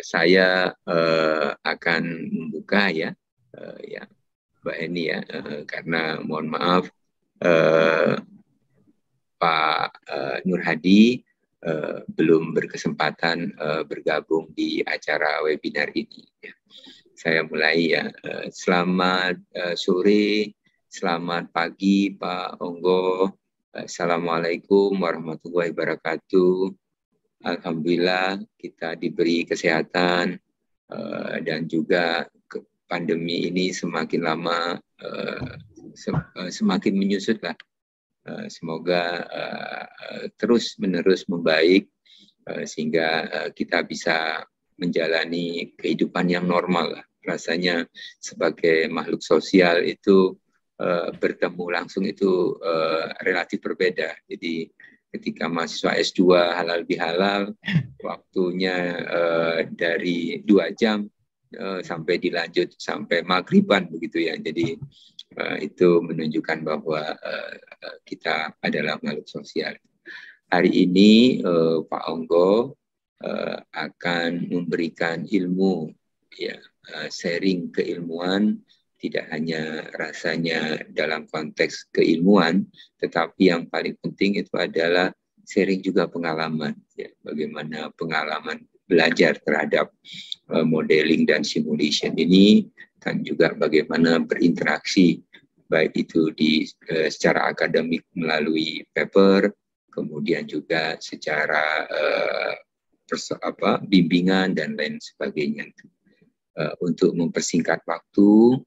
Saya akan membuka ya, ya Mbak Eni ya, karena mohon maaf Pak Nur Hadi belum berkesempatan bergabung di acara webinar ini. Ya. Saya mulai ya. Selamat sore, selamat pagi Pak Onggo. Assalamualaikum warahmatullahi wabarakatuh. Alhamdulillah kita diberi kesehatan dan juga pandemi ini semakin lama semakin menyusut lah. Semoga terus menerus membaik sehingga kita bisa menjalani kehidupan yang normal lah. Rasanya sebagai makhluk sosial itu bertemu langsung itu relatif berbeda. Jadi ketika mahasiswa S2 halal bihalal, waktunya dari 2 jam sampai dilanjut sampai maghriban begitu ya. Jadi itu menunjukkan bahwa kita adalah makhluk sosial. Hari ini Pak Onggo akan memberikan ilmu, ya, sharing keilmuan, tidak hanya rasanya dalam konteks keilmuan, tetapi yang paling penting itu adalah sharing juga pengalaman, ya, bagaimana pengalaman belajar terhadap modeling dan simulation ini, dan juga bagaimana berinteraksi, baik itu secara akademik melalui paper, kemudian juga secara bimbingan dan lain sebagainya. Untuk mempersingkat waktu,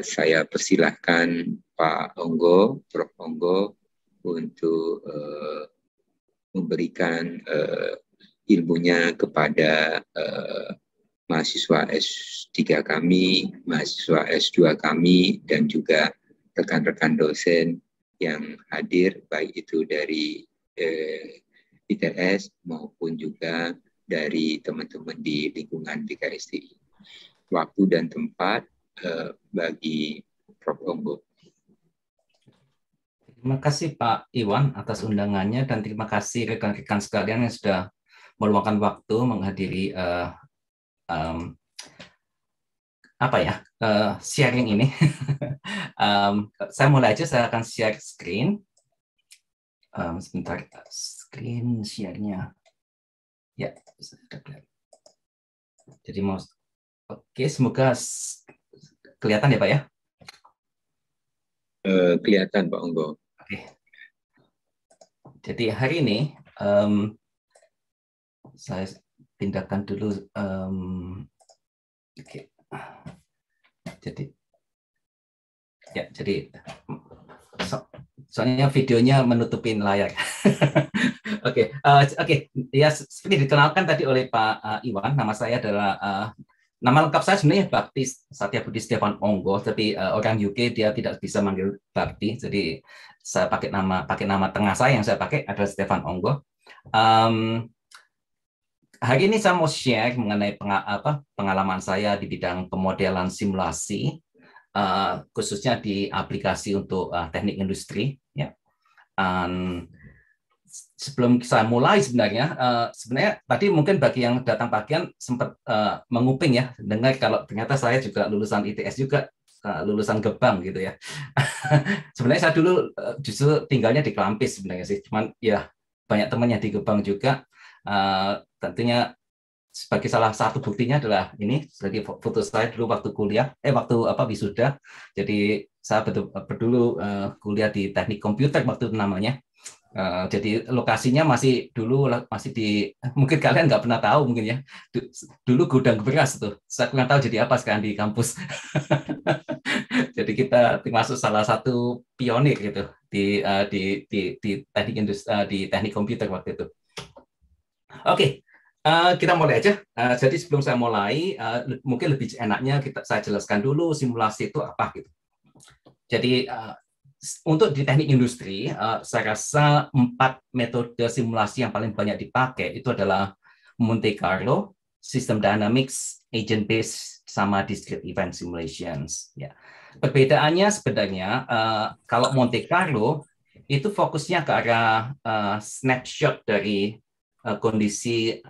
saya persilahkan Pak Onggo, Prof. Onggo, untuk memberikan ilmunya kepada mahasiswa S3 kami, mahasiswa S2 kami, dan juga rekan-rekan dosen yang hadir, baik itu dari ITS maupun juga dari teman-teman di lingkungan BKSDI. Waktu dan tempat bagi Prof. Onggo. Terima kasih Pak Iwan atas undangannya, dan terima kasih rekan-rekan sekalian yang sudah meluangkan waktu menghadiri sharing ini. Saya mulai aja, saya akan share screen. Sebentar, screen share-nya. Ya, jadi oke, semoga kelihatan ya Pak ya? Kelihatan Pak Onggo. Oke. Jadi hari ini saya pindahkan dulu. Oke. Jadi soalnya videonya menutupin layar. Oke. Ya, seperti dikenalkan tadi oleh Pak Iwan, nama saya adalah nama lengkap saya sebenarnya Bakti Satyabudi Stefan Onggo, tapi orang UK dia tidak bisa manggil Bakti, jadi saya pakai nama tengah saya, yang saya pakai adalah Stefan Onggo. Hari ini saya mau share mengenai pengalaman saya di bidang pemodelan simulasi, khususnya di aplikasi untuk teknik industri. Ya. Sebelum saya mulai sebenarnya tadi mungkin bagi yang datang pagian sempat menguping ya, dengar kalau ternyata saya juga lulusan ITS juga, lulusan Gebang gitu ya. Sebenarnya saya dulu justru tinggalnya di Kelampis sebenarnya sih, cuman ya banyak temannya di Gebang juga. Tentunya sebagai salah satu buktinya adalah ini, sebagai foto saya dulu waktu kuliah, waktu wisuda. Jadi saya dulu kuliah di teknik komputer waktu itu namanya. Jadi lokasinya masih di, mungkin kalian nggak pernah tahu mungkin ya, dulu gudang beras tuh, saya nggak tahu jadi apa sekarang di kampus. Jadi kita termasuk salah satu pionir gitu di teknik industri, di teknik komputer waktu itu. Oke, kita mulai aja. Jadi sebelum saya mulai, mungkin lebih enaknya saya jelaskan dulu simulasi itu apa gitu. Jadi untuk di teknik industri, saya rasa 4 metode simulasi yang paling banyak dipakai itu adalah Monte Carlo, System Dynamics, Agent Based, sama Discrete Event Simulations. Ya. Perbedaannya sebenarnya, kalau Monte Carlo itu fokusnya ke arah snapshot dari kondisi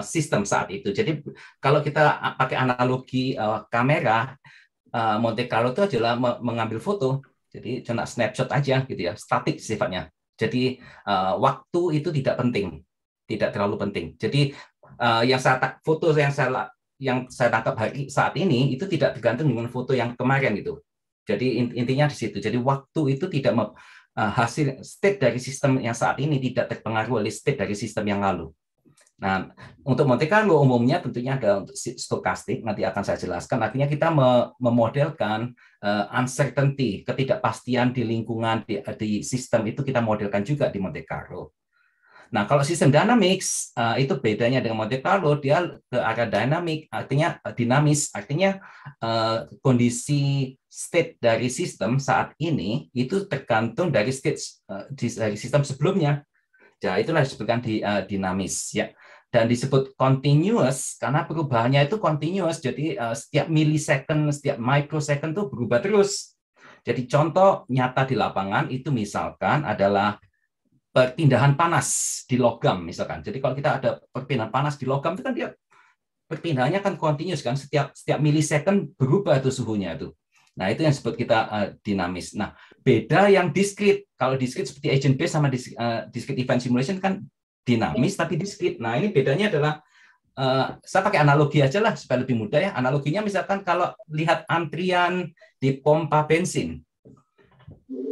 sistem saat itu. Jadi kalau kita pakai analogi kamera, Monte Carlo itu adalah mengambil foto. Jadi cuma snapshot aja gitu ya, statik sifatnya. Jadi waktu itu tidak penting, tidak terlalu penting. Jadi foto yang saya tangkap saat ini itu tidak tergantung dengan foto yang kemarin gitu. Jadi intinya di situ. Jadi waktu itu tidak hasil state dari sistem yang saat ini tidak terpengaruh oleh state dari sistem yang lalu. Nah, untuk Monte Carlo umumnya tentunya ada untuk stokastik, nanti akan saya jelaskan. Artinya kita memodelkan uncertainty, ketidakpastian di lingkungan, di sistem itu kita modelkan juga di Monte Carlo. Nah, kalau sistem dynamics itu bedanya dengan Monte Carlo, dia ke arah dynamic, artinya dinamis, artinya kondisi state dari sistem saat ini itu tergantung dari state dari sistem sebelumnya. Ya, itulah disebutkan dinamis ya. Dan disebut continuous karena perubahannya itu continuous. Jadi setiap millisecond, setiap microsecond itu berubah terus. Jadi contoh nyata di lapangan itu misalkan adalah perpindahan panas di logam misalkan. Jadi kalau kita ada perpindahan panas di logam itu kan dia perpindahannya kan continuous kan, setiap millisecond berubah itu suhunya itu. Nah, itu yang disebut kita dinamis. Nah, beda yang discrete. Kalau discrete seperti agent based sama discrete event simulation kan dinamis tapi discrete. Nah, ini bedanya adalah saya pakai analogi aja lah supaya lebih mudah ya. Analoginya misalkan kalau lihat antrian di pompa bensin.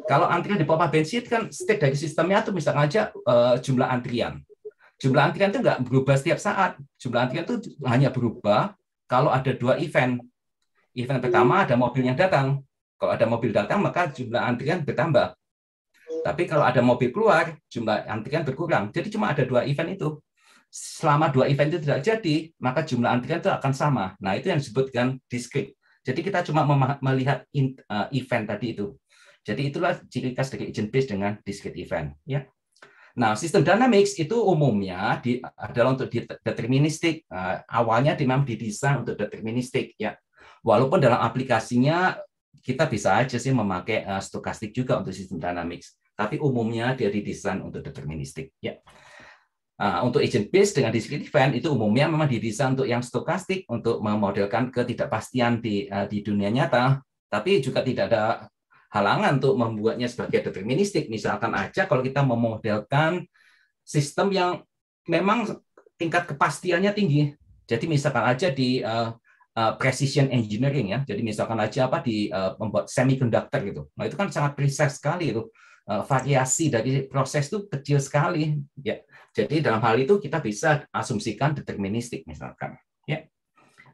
Kalau antrian di pompa bensin kan state dari sistemnya itu misalkan aja jumlah antrian. Jumlah antrian itu nggak berubah setiap saat. Jumlah antrian itu hanya berubah kalau ada 2 event. Event pertama ada mobil yang datang. Kalau ada mobil datang maka jumlah antrian bertambah. Tapi kalau ada mobil keluar, jumlah antrian berkurang. Jadi cuma ada 2 event itu. Selama 2 event itu tidak jadi, maka jumlah antrian itu akan sama. Nah, itu yang disebutkan discrete. Jadi kita cuma melihat event tadi itu. Jadi itulah ciri khas dari agent based dengan discrete event. Ya. Nah, sistem dynamics itu umumnya adalah untuk deterministik. Awalnya memang didesain untuk deterministik. Ya. Walaupun dalam aplikasinya kita bisa aja sih memakai stokastik juga untuk sistem dynamics. Tapi umumnya dia didesain untuk deterministik. Ya. Untuk agent based dengan discrete event itu umumnya memang didesain untuk yang stokastik untuk memodelkan ketidakpastian di dunia nyata. Tapi juga tidak ada halangan untuk membuatnya sebagai deterministik. Misalkan aja kalau kita memodelkan sistem yang memang tingkat kepastiannya tinggi. Jadi misalkan aja di precision engineering ya. Jadi misalkan aja di membuat semiconductor gitu. Nah, itu kan sangat precise sekali itu. Variasi dari proses itu kecil sekali ya. Jadi dalam hal itu kita bisa asumsikan deterministik misalkan ya.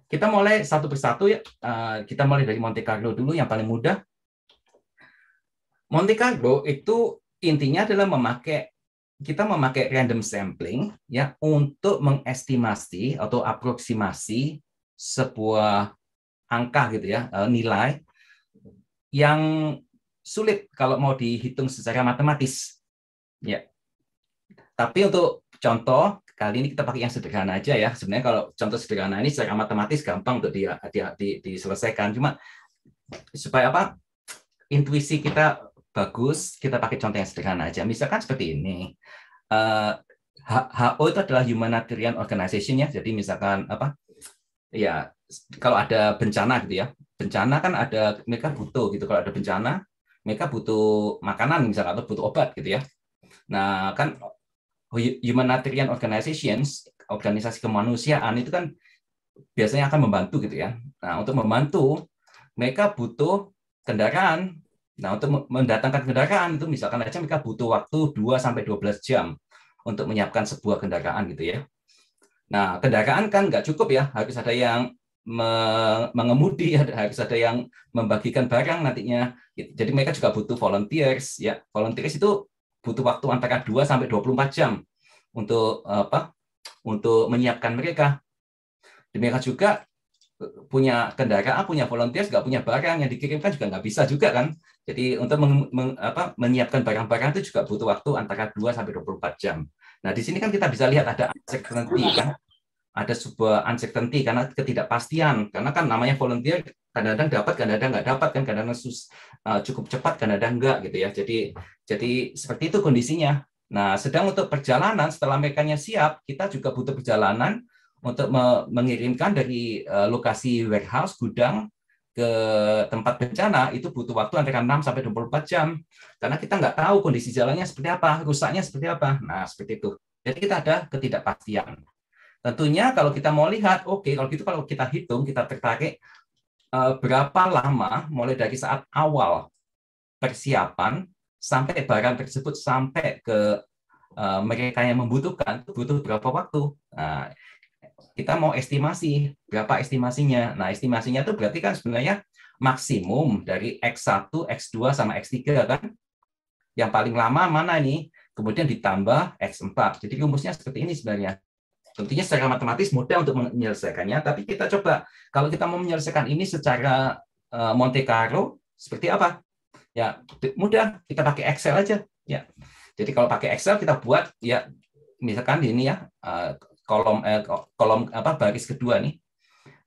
Kita mulai satu persatu ya. Kita mulai dari Monte Carlo dulu yang paling mudah. Monte Carlo itu intinya adalah kita memakai random sampling ya untuk mengestimasi atau aproksimasi sebuah angka gitu ya, nilai yang sulit kalau mau dihitung secara matematis. Ya. Tapi untuk contoh kali ini kita pakai yang sederhana aja ya. Sebenarnya kalau contoh sederhana ini secara matematis gampang untuk diselesaikan. Cuma supaya intuisi kita bagus, kita pakai contoh yang sederhana aja. Misalkan seperti ini. HO itu adalah Humanitarian Organization ya. Jadi misalkan ya kalau ada bencana gitu ya. Bencana kan mereka butuh gitu. Kalau ada bencana, mereka butuh makanan misalkan atau butuh obat gitu ya. Nah, kan Humanitarian Organizations, organisasi kemanusiaan itu kan biasanya akan membantu gitu ya. Nah, untuk membantu mereka butuh kendaraan. Nah, untuk mendatangkan kendaraan itu misalkan aja mereka butuh waktu 2-12 jam untuk menyiapkan sebuah kendaraan gitu ya. Nah, kendaraan kan nggak cukup ya, harus ada yang mengemudi, harus ada yang membagikan barang nantinya. Jadi mereka juga butuh volunteers ya. Volunteers itu butuh waktu antara 2-24 jam untuk untuk menyiapkan mereka. Mereka juga punya kendaraan, punya volunteers, nggak punya barang yang dikirimkan juga nggak bisa juga kan. Jadi untuk menyiapkan barang-barang itu juga butuh waktu antara 2-24 jam. Nah, di sini kan kita bisa lihat ada uncertainty kan. Ada sebuah uncertainty karena ketidakpastian. Karena kan namanya volunteer kadang-kadang dapat, kadang-kadang nggak dapat kan, kadang-kadang cukup cepat, kadang-kadang nggak gitu ya. Jadi seperti itu kondisinya. Nah, sedang untuk perjalanan setelah merekanya siap, kita juga butuh perjalanan untuk mengirimkan dari lokasi warehouse gudang ke tempat bencana itu butuh waktu antara 6 sampai 24 jam. Karena kita nggak tahu kondisi jalannya seperti apa, rusaknya seperti apa. Nah, seperti itu. Jadi kita ada ketidakpastian. Tentunya kalau kita mau lihat, oke, kalau gitu kalau kita hitung, kita tertarik berapa lama mulai dari saat awal persiapan sampai barang tersebut sampai ke mereka yang membutuhkan itu butuh berapa waktu. Nah, kita mau estimasi berapa estimasinya. Nah, estimasinya itu berarti kan sebenarnya maksimum dari X1, X2 sama X3 kan. Yang paling lama mana nih? Kemudian ditambah X4. Jadi rumusnya seperti ini sebenarnya. Tentunya secara matematis mudah untuk menyelesaikannya, tapi kita coba kalau kita mau menyelesaikan ini secara Monte Carlo seperti apa? Ya, mudah, kita pakai Excel aja. Ya. Jadi kalau pakai Excel kita buat ya misalkan ini ya kolom apa baris kedua nih.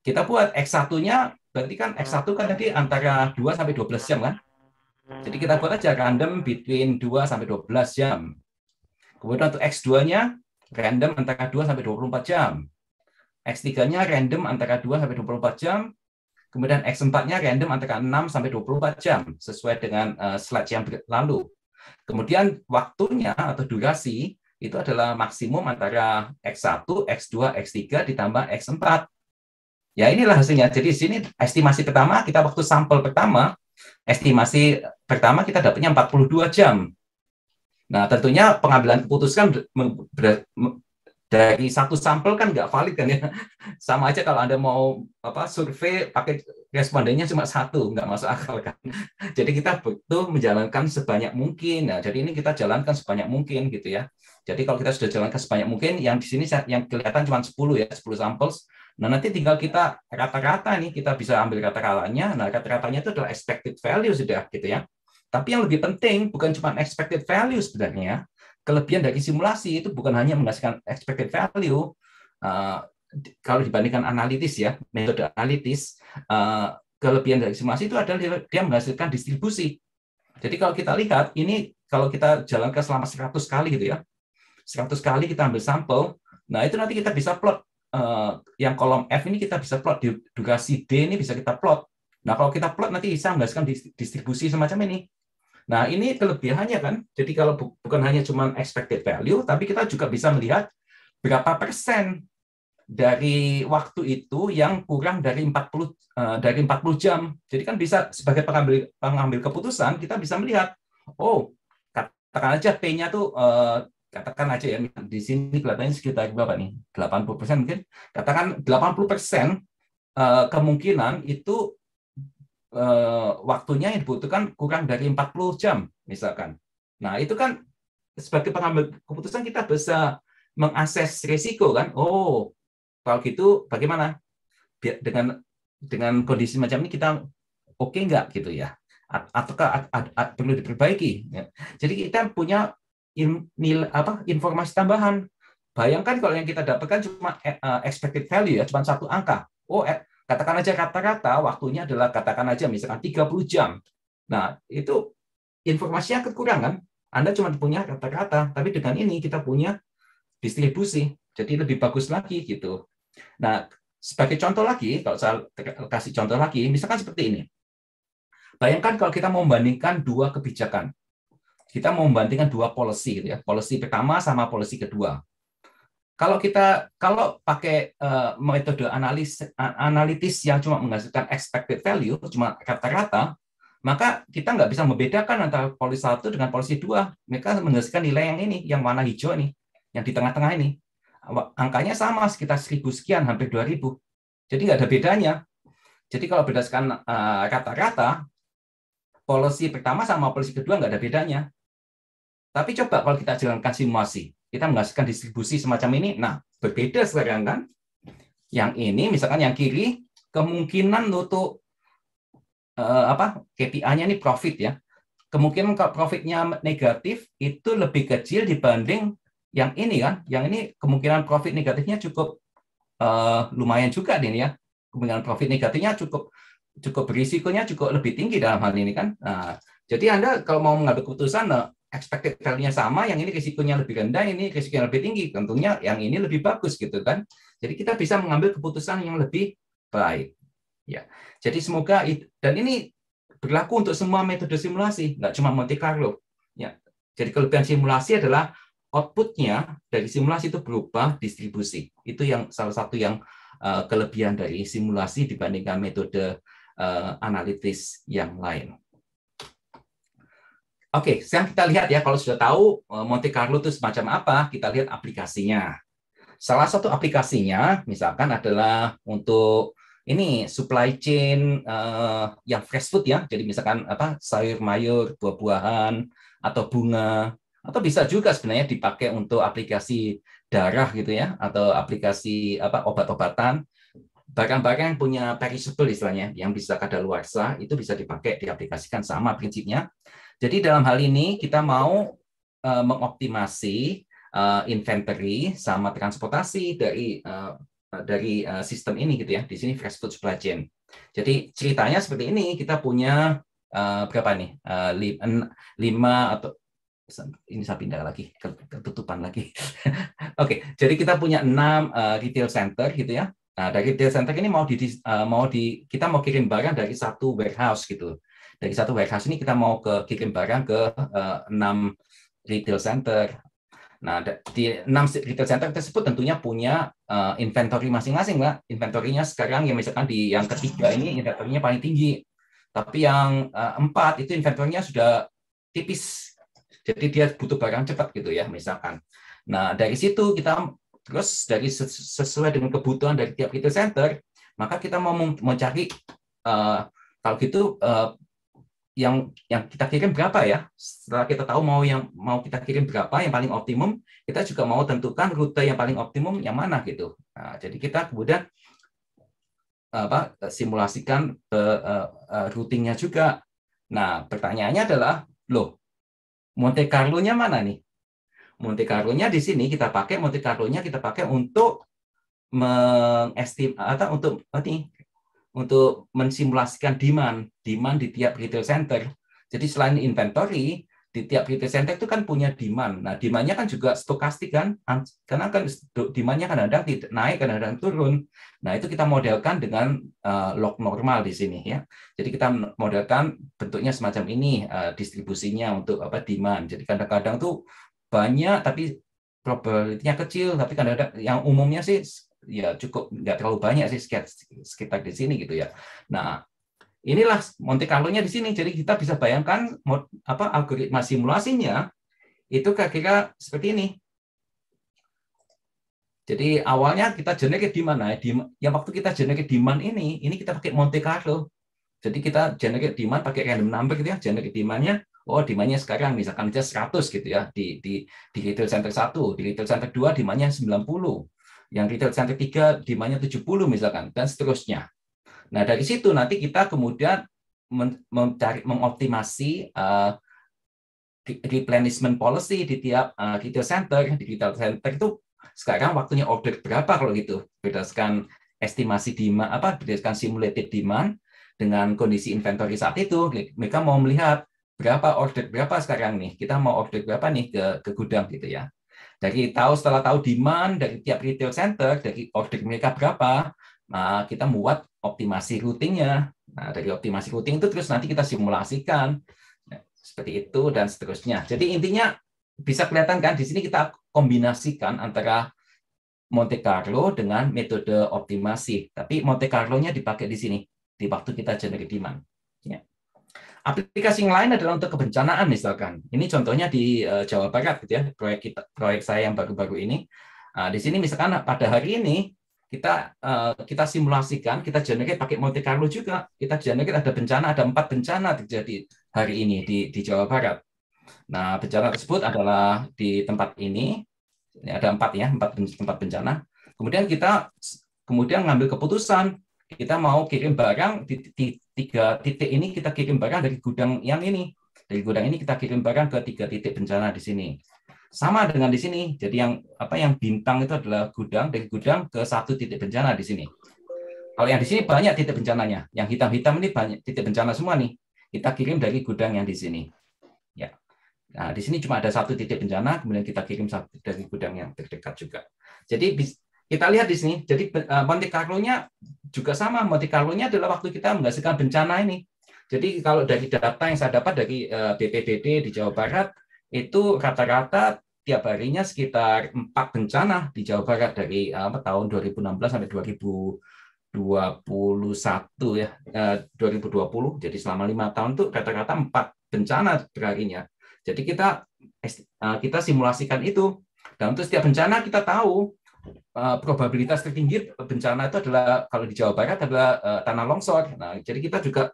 Kita buat X1-nya berarti kan X1 kan tadi antara 2 sampai 12 jam kan? Jadi kita buat aja random between 2 sampai 12 jam. Kemudian untuk X2-nya random antara 2 sampai 24 jam. X3-nya random antara 2 sampai 24 jam. Kemudian X4-nya random antara 6 sampai 24 jam sesuai dengan slide yang lalu. Kemudian waktunya atau durasi itu adalah maksimum antara X1, X2, X3 ditambah X4. Ya inilah hasilnya. Jadi di sini estimasi pertama kita waktu sampel pertama, estimasi pertama kita dapatnya 42 jam. Nah, tentunya pengambilan keputusan dari satu sampel kan nggak valid kan ya. Sama aja kalau Anda mau survei pakai respondennya cuma satu, nggak masuk akal kan. Jadi kita butuh menjalankan sebanyak mungkin. Nah, jadi ini kita jalankan sebanyak mungkin gitu ya. Jadi kalau kita sudah jalankan sebanyak mungkin, yang di sini yang kelihatan cuma 10 ya, 10 samples. Nah, nanti tinggal kita rata-rata nih, kita bisa ambil rata-ratanya. Nah, rata-ratanya itu adalah expected value sudah gitu ya. Tapi yang lebih penting bukan cuma expected value sebenarnya. Kelebihan dari simulasi itu bukan hanya menghasilkan expected value, kalau dibandingkan analitis ya, metode analitis, kelebihan dari simulasi itu adalah dia menghasilkan distribusi. Jadi kalau kita lihat, ini kalau kita jalankan selama 100 kali gitu ya, 100 kali kita ambil sampel, nah itu nanti kita bisa plot, yang kolom F ini kita bisa plot, durasi D ini bisa kita plot. Nah kalau kita plot nanti bisa menghasilkan distribusi semacam ini. Nah, ini kelebihannya kan. Jadi kalau bukan hanya cuma expected value, tapi kita juga bisa melihat berapa persen dari waktu itu yang kurang dari 40 jam. Jadi kan bisa sebagai pengambil keputusan kita bisa melihat, oh, katakan aja P-nya tuh katakan aja ya di sini kelihatannya sekitar berapa nih? 80% mungkin. Katakan 80% kemungkinan itu waktunya yang dibutuhkan kurang dari 40 jam misalkan. Nah, itu kan sebagai pengambil keputusan kita bisa mengakses risiko kan. Oh, kalau gitu bagaimana? Dengan kondisi macam ini kita oke nggak gitu ya? Ataukah perlu diperbaiki? Jadi kita punya informasi tambahan. Bayangkan kalau yang kita dapatkan cuma expected value ya, cuma satu angka. Oh, katakan aja rata-rata waktunya adalah katakan aja misalkan 30 jam. Nah, itu informasinya kekurangan. Anda cuma punya rata-rata, tapi dengan ini kita punya distribusi. Jadi lebih bagus lagi gitu. Nah, sebagai contoh lagi, kalau saya kasih contoh lagi, misalkan seperti ini. Bayangkan kalau kita mau membandingkan dua kebijakan. Kita mau membandingkan dua policy gitu ya. Policy pertama sama policy kedua. Kalau pakai metode analitis yang cuma menghasilkan expected value, cuma rata-rata, maka kita nggak bisa membedakan antara polisi 1 dengan polisi 2. Mereka menghasilkan nilai yang ini, yang warna hijau nih, yang di tengah-tengah ini. Angkanya sama, sekitar 1.000 sekian, hampir 2.000. Jadi nggak ada bedanya. Jadi kalau berdasarkan rata-rata, polisi pertama sama polisi kedua nggak ada bedanya. Tapi coba kalau kita jalankan simulasi, kita menghasilkan distribusi semacam ini, nah berbeda sekarang kan. Yang ini, misalkan yang kiri, kemungkinan untuk KPI-nya ini profit ya. Kemungkinan kalau profitnya negatif itu lebih kecil dibanding yang ini kan. Yang ini kemungkinan profit negatifnya cukup lumayan juga nih ya. Kemungkinan profit negatifnya cukup berisikonya cukup lebih tinggi dalam hal ini kan. Nah, jadi Anda kalau mau mengambil keputusan expected value-nya sama, yang ini risikonya lebih rendah, ini risikonya lebih tinggi. Tentunya yang ini lebih bagus gitu kan. Jadi kita bisa mengambil keputusan yang lebih baik. Ya. Jadi semoga dan ini berlaku untuk semua metode simulasi, nggak cuma Monte Carlo. Ya. Jadi kelebihan simulasi adalah output-nya dari simulasi itu berubah distribusi. Itu yang salah satu yang kelebihan dari simulasi dibandingkan metode analitis yang lain. Oke, sekarang kita lihat ya, kalau sudah tahu Monte Carlo itu semacam apa, kita lihat aplikasinya. Salah satu aplikasinya misalkan adalah untuk ini supply chain yang fresh food ya. Jadi misalkan apa sayur mayur, buah-buahan atau bunga, atau bisa juga sebenarnya dipakai untuk aplikasi darah gitu ya, atau aplikasi apa obat-obatan. Barang-barang yang punya perishable istilahnya, yang bisa kadaluarsa, itu bisa dipakai diaplikasikan sama prinsipnya. Jadi dalam hal ini kita mau mengoptimasi inventory sama transportasi dari sistem ini gitu ya. Di sini fresh food supply chain. Jadi ceritanya seperti ini, kita punya berapa nih? 5 atau ini saya pindah lagi, ketutupan lagi. Oke, jadi kita punya 6 retail center gitu ya. Nah, dari retail center ini kita mau kirim barang dari satu warehouse gitu. Dari satu warehouse ini kita mau kirim barang ke 6 retail center. Nah, di 6 retail center tersebut tentunya punya inventory masing-masing, Mbak. Inventory-nya sekarang ya misalkan di yang ketiga ini inventory-nya paling tinggi. Tapi yang 4 itu inventory-nya sudah tipis. Jadi dia butuh barang cepat gitu ya, misalkan. Nah, dari situ kita terus sesuai dengan kebutuhan dari tiap retail center, maka kita mau mencari kalau gitu yang kita kirim berapa ya. Setelah kita tahu mau kita kirim berapa yang paling optimum, kita juga mau tentukan rute yang paling optimum yang mana gitu. Nah, jadi kita kemudian simulasikan routingnya juga. Nah, pertanyaannya adalah, loh, Monte Carlo-nya mana nih? Monte Carlo-nya di sini kita pakai untuk untuk mensimulasikan demand di tiap retail center. Jadi selain inventory, di tiap retail center itu kan punya demand. Nah, demand-nya kan juga stokastik kan, karena kan demand-nya kadang-kadang naik, kadang-kadang turun. Nah, itu kita modelkan dengan log normal di sini ya. Jadi kita modelkan bentuknya semacam ini distribusinya untuk demand. Jadi kadang-kadang tuh banyak tapi probability-nya kecil, tapi kadang-kadang yang umumnya sih ya cukup nggak terlalu banyak sih sekitar di sini gitu ya. Nah, inilah Monte Carlo-nya di sini. Jadi kita bisa bayangkan algoritma simulasinya itu kira-kira seperti ini. Jadi awalnya kita generate demand. Nah, yang waktu kita generate demand ini kita pakai Monte Carlo. Jadi kita generate demand pakai random number gitu ya, generate demand-nya. Oh, demand-nya sekarang misalkan aja 100 gitu ya di retail center 1, di retail center 2 demand-nya 90. Yang retail center 3 demand-nya 70 misalkan dan seterusnya. Nah, dari situ nanti kita kemudian mengoptimasi replenishment policy di tiap retail center. Di retail center itu sekarang waktunya order berapa kalau gitu, berdasarkan estimasi demand berdasarkan simulated demand dengan kondisi inventory saat itu. Mereka mau melihat berapa sekarang nih, kita mau order berapa nih ke gudang gitu ya. Setelah tahu demand dari tiap retail center, dari order mereka berapa, nah kita buat optimasi routingnya. Nah, dari optimasi routing itu terus nanti kita simulasikan seperti itu dan seterusnya. Jadi intinya bisa kelihatan kan di sini kita kombinasikan antara Monte Carlo dengan metode optimasi. Tapi Monte Carlo-nya dipakai di sini di waktu kita generate demand. Ya. Aplikasi yang lain adalah untuk kebencanaan misalkan. Ini contohnya di Jawa Barat gitu ya, proyek saya yang baru-baru ini. Nah, di sini misalkan pada hari ini kita simulasikan, kita generate pakai Monte Carlo juga. Kita generate ada 4 bencana terjadi hari ini di Jawa Barat. Nah, bencana tersebut adalah di tempat ini. Ini ada 4 ya, 4 bencana. Kemudian kita ngambil keputusan, kita mau kirim barang di 3 titik ini, kita kirim barang dari gudang yang ini. Dari gudang ini kita kirim barang ke 3 titik bencana di sini. Sama dengan di sini. Jadi yang bintang itu adalah gudang, dari gudang ke 1 titik bencana di sini. Kalau yang di sini banyak titik bencananya. Yang hitam-hitam ini banyak titik bencana semua nih. Kita kirim dari gudang yang di sini. Ya. Nah, di sini cuma ada satu titik bencana, kemudian kita kirim satu dari gudang yang terdekat juga. Jadi kita lihat di sini, jadi Monte Carlo-nya juga sama. Monte Carlo-nya adalah waktu kita menghasilkan bencana ini. Jadi kalau dari data yang saya dapat dari BPBD di Jawa Barat, itu rata-rata tiap harinya sekitar 4 bencana di Jawa Barat dari tahun 2016 sampai 2021 ya, 2020. Jadi selama 5 tahun tuh rata-rata 4 bencana perharinya. Jadi kita simulasikan itu, dan untuk setiap bencana kita tahu probabilitas tertinggi bencana itu adalah kalau di Jawa Barat adalah tanah longsor. Nah, jadi kita juga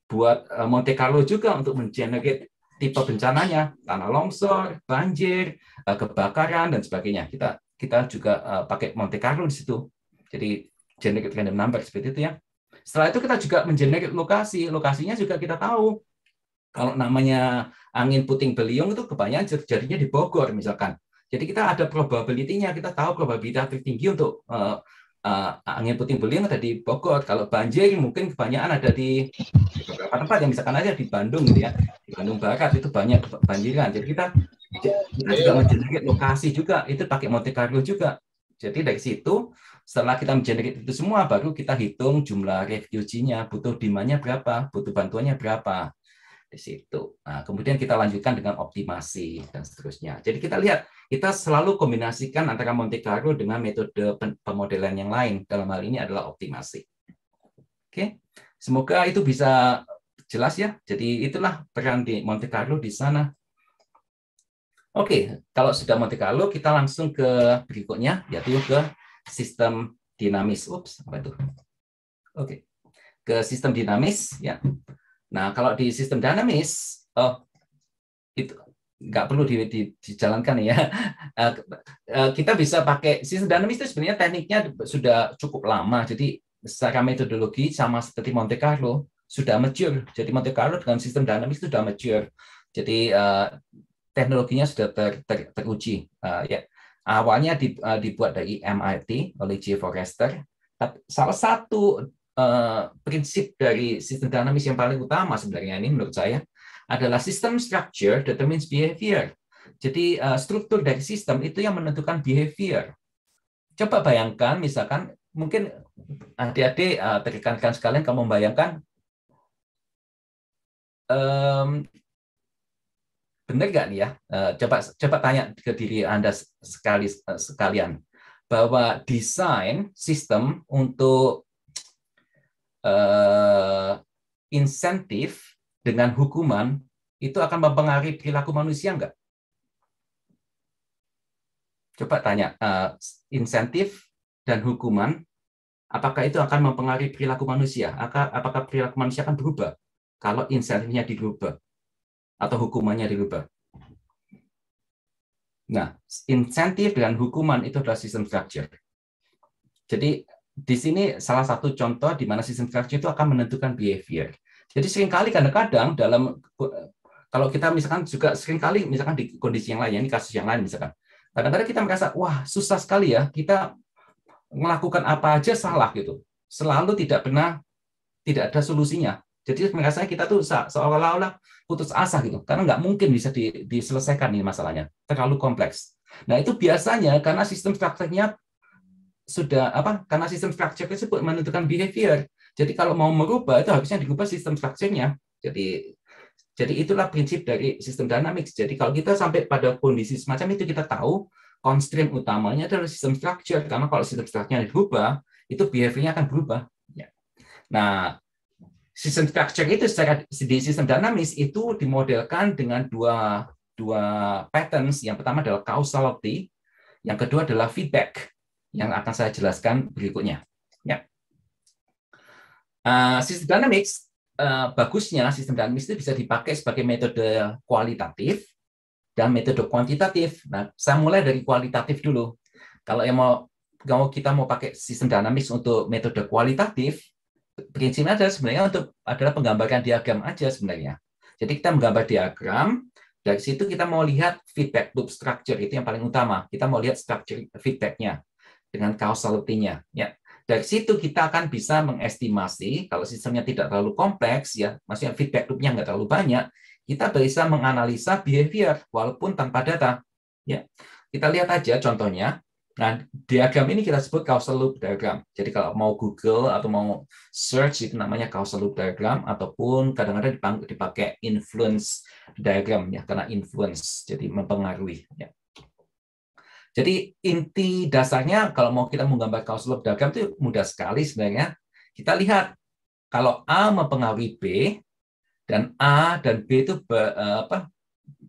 buat Monte Carlo juga untuk mengenerate tipe bencananya, tanah longsor, banjir, kebakaran dan sebagainya. Kita juga pakai Monte Carlo di situ. Jadi generate random number seperti itu ya. Setelah itu kita juga mengenerate lokasi. Lokasinya juga kita tahu. Kalau namanya angin puting beliung itu kebanyakan terjadinya di Bogor misalkan. Jadi kita ada probability-nya, kita tahu probabilitas tertinggi untuk angin puting beliung ada di Bogor. Kalau banjir mungkin kebanyakan ada di beberapa tempat yang misalkan aja di Bandung gitu ya. Di Bandung Barat itu banyak banjiran. Jadi kita juga mengenerate lokasi juga, itu pakai Monte Carlo juga. Jadi dari situ setelah kita mengenerate itu semua baru kita hitung jumlah refugee-nya, butuh demand-nya berapa, butuh bantuannya berapa. Di situ. Nah, kemudian kita lanjutkan dengan optimasi dan seterusnya. Jadi kita lihat, kita selalu kombinasikan antara Monte Carlo dengan metode pemodelan yang lain. Dalam hal ini adalah optimasi. Oke, semoga itu bisa jelas ya. Jadi itulah peran di Monte Carlo di sana. Oke, kalau sudah Monte Carlo, kita langsung ke berikutnya, yaitu ke sistem dinamis. Ups, apa itu? Oke, ke sistem dinamis ya. Nah, kalau di sistem dinamis, itu nggak perlu dijalankan ya. Kita bisa pakai sistem dinamis itu sebenarnya tekniknya sudah cukup lama. Jadi secara metodologi sama seperti Monte Carlo sudah mature. Jadi Monte Carlo dengan sistem dinamis itu sudah mature. Jadi teknologinya sudah teruji. Ya. Awalnya dibuat dari MIT oleh J. Forrester. Salah satu prinsip dari sistem dinamis yang paling utama sebenarnya ini menurut saya adalah system structure determines behavior. Jadi struktur dari sistem itu yang menentukan behavior. Coba bayangkan misalkan mungkin adik-adik rekan-rekan sekalian kamu membayangkan benar nggak nih ya? Coba tanya ke diri Anda sekalian bahwa desain sistem untuk insentif dengan hukuman itu akan mempengaruhi perilaku manusia enggak? Coba tanya, insentif dan hukuman, apakah itu akan mempengaruhi perilaku manusia? Apakah perilaku manusia akan berubah kalau insentifnya dirubah atau hukumannya dirubah? Nah, insentif dan hukuman itu adalah sistem structure. Jadi di sini salah satu contoh di mana sistem structure itu akan menentukan behavior. Jadi seringkali kadang-kadang kalau kita misalkan juga seringkali misalkan di kondisi yang lain, ini kasus yang lain misalkan, kadang-kadang kita merasa wah susah sekali ya, kita melakukan apa aja salah gitu, selalu tidak ada solusinya. Jadi merasanya kita tuh seolah-olah putus asa gitu, karena nggak mungkin bisa diselesaikan ini masalahnya, terlalu kompleks. Nah itu biasanya karena sistem strukturnya karena sistem structure tersebut menentukan behavior. Jadi kalau mau merubah itu harusnya dirubah sistem strukturnya. Jadi itulah prinsip dari sistem dynamics. Jadi kalau kita sampai pada kondisi semacam itu kita tahu constraint utamanya adalah sistem structure, karena kalau sistem strukturnya dirubah itu behaviornya akan berubah. Nah, sistem structure itu di sistem dinamis itu dimodelkan dengan dua patterns. Yang pertama adalah causality, yang kedua adalah feedback, yang akan saya jelaskan berikutnya. Ya. Sistem dynamics, bagusnya sistem dynamics itu bisa dipakai sebagai metode kualitatif dan metode kuantitatif. Nah, saya mulai dari kualitatif dulu. Kalau kita mau pakai sistem dynamics untuk metode kualitatif, prinsipnya adalah penggambaran diagram aja sebenarnya. Jadi kita menggambar diagram, dari situ kita mau lihat feedback loop structure, itu yang paling utama. Kita mau lihat structure feedback-nya dengan causality-nya. Ya. Dari situ kita akan bisa mengestimasi, kalau sistemnya tidak terlalu kompleks, ya, maksudnya feedback loop-nya nggak terlalu banyak, kita bisa menganalisa behavior walaupun tanpa data. Ya, kita lihat aja contohnya. Nah, diagram ini kita sebut causal loop diagram. Jadi kalau mau Google atau mau search itu namanya causal loop diagram, ataupun kadang-kadang dipakai influence diagram ya, karena influence jadi mempengaruhi. Ya. Jadi inti dasarnya kalau mau kita menggambar causal loop diagram itu mudah sekali sebenarnya. Kita lihat kalau A mempengaruhi B dan A dan B itu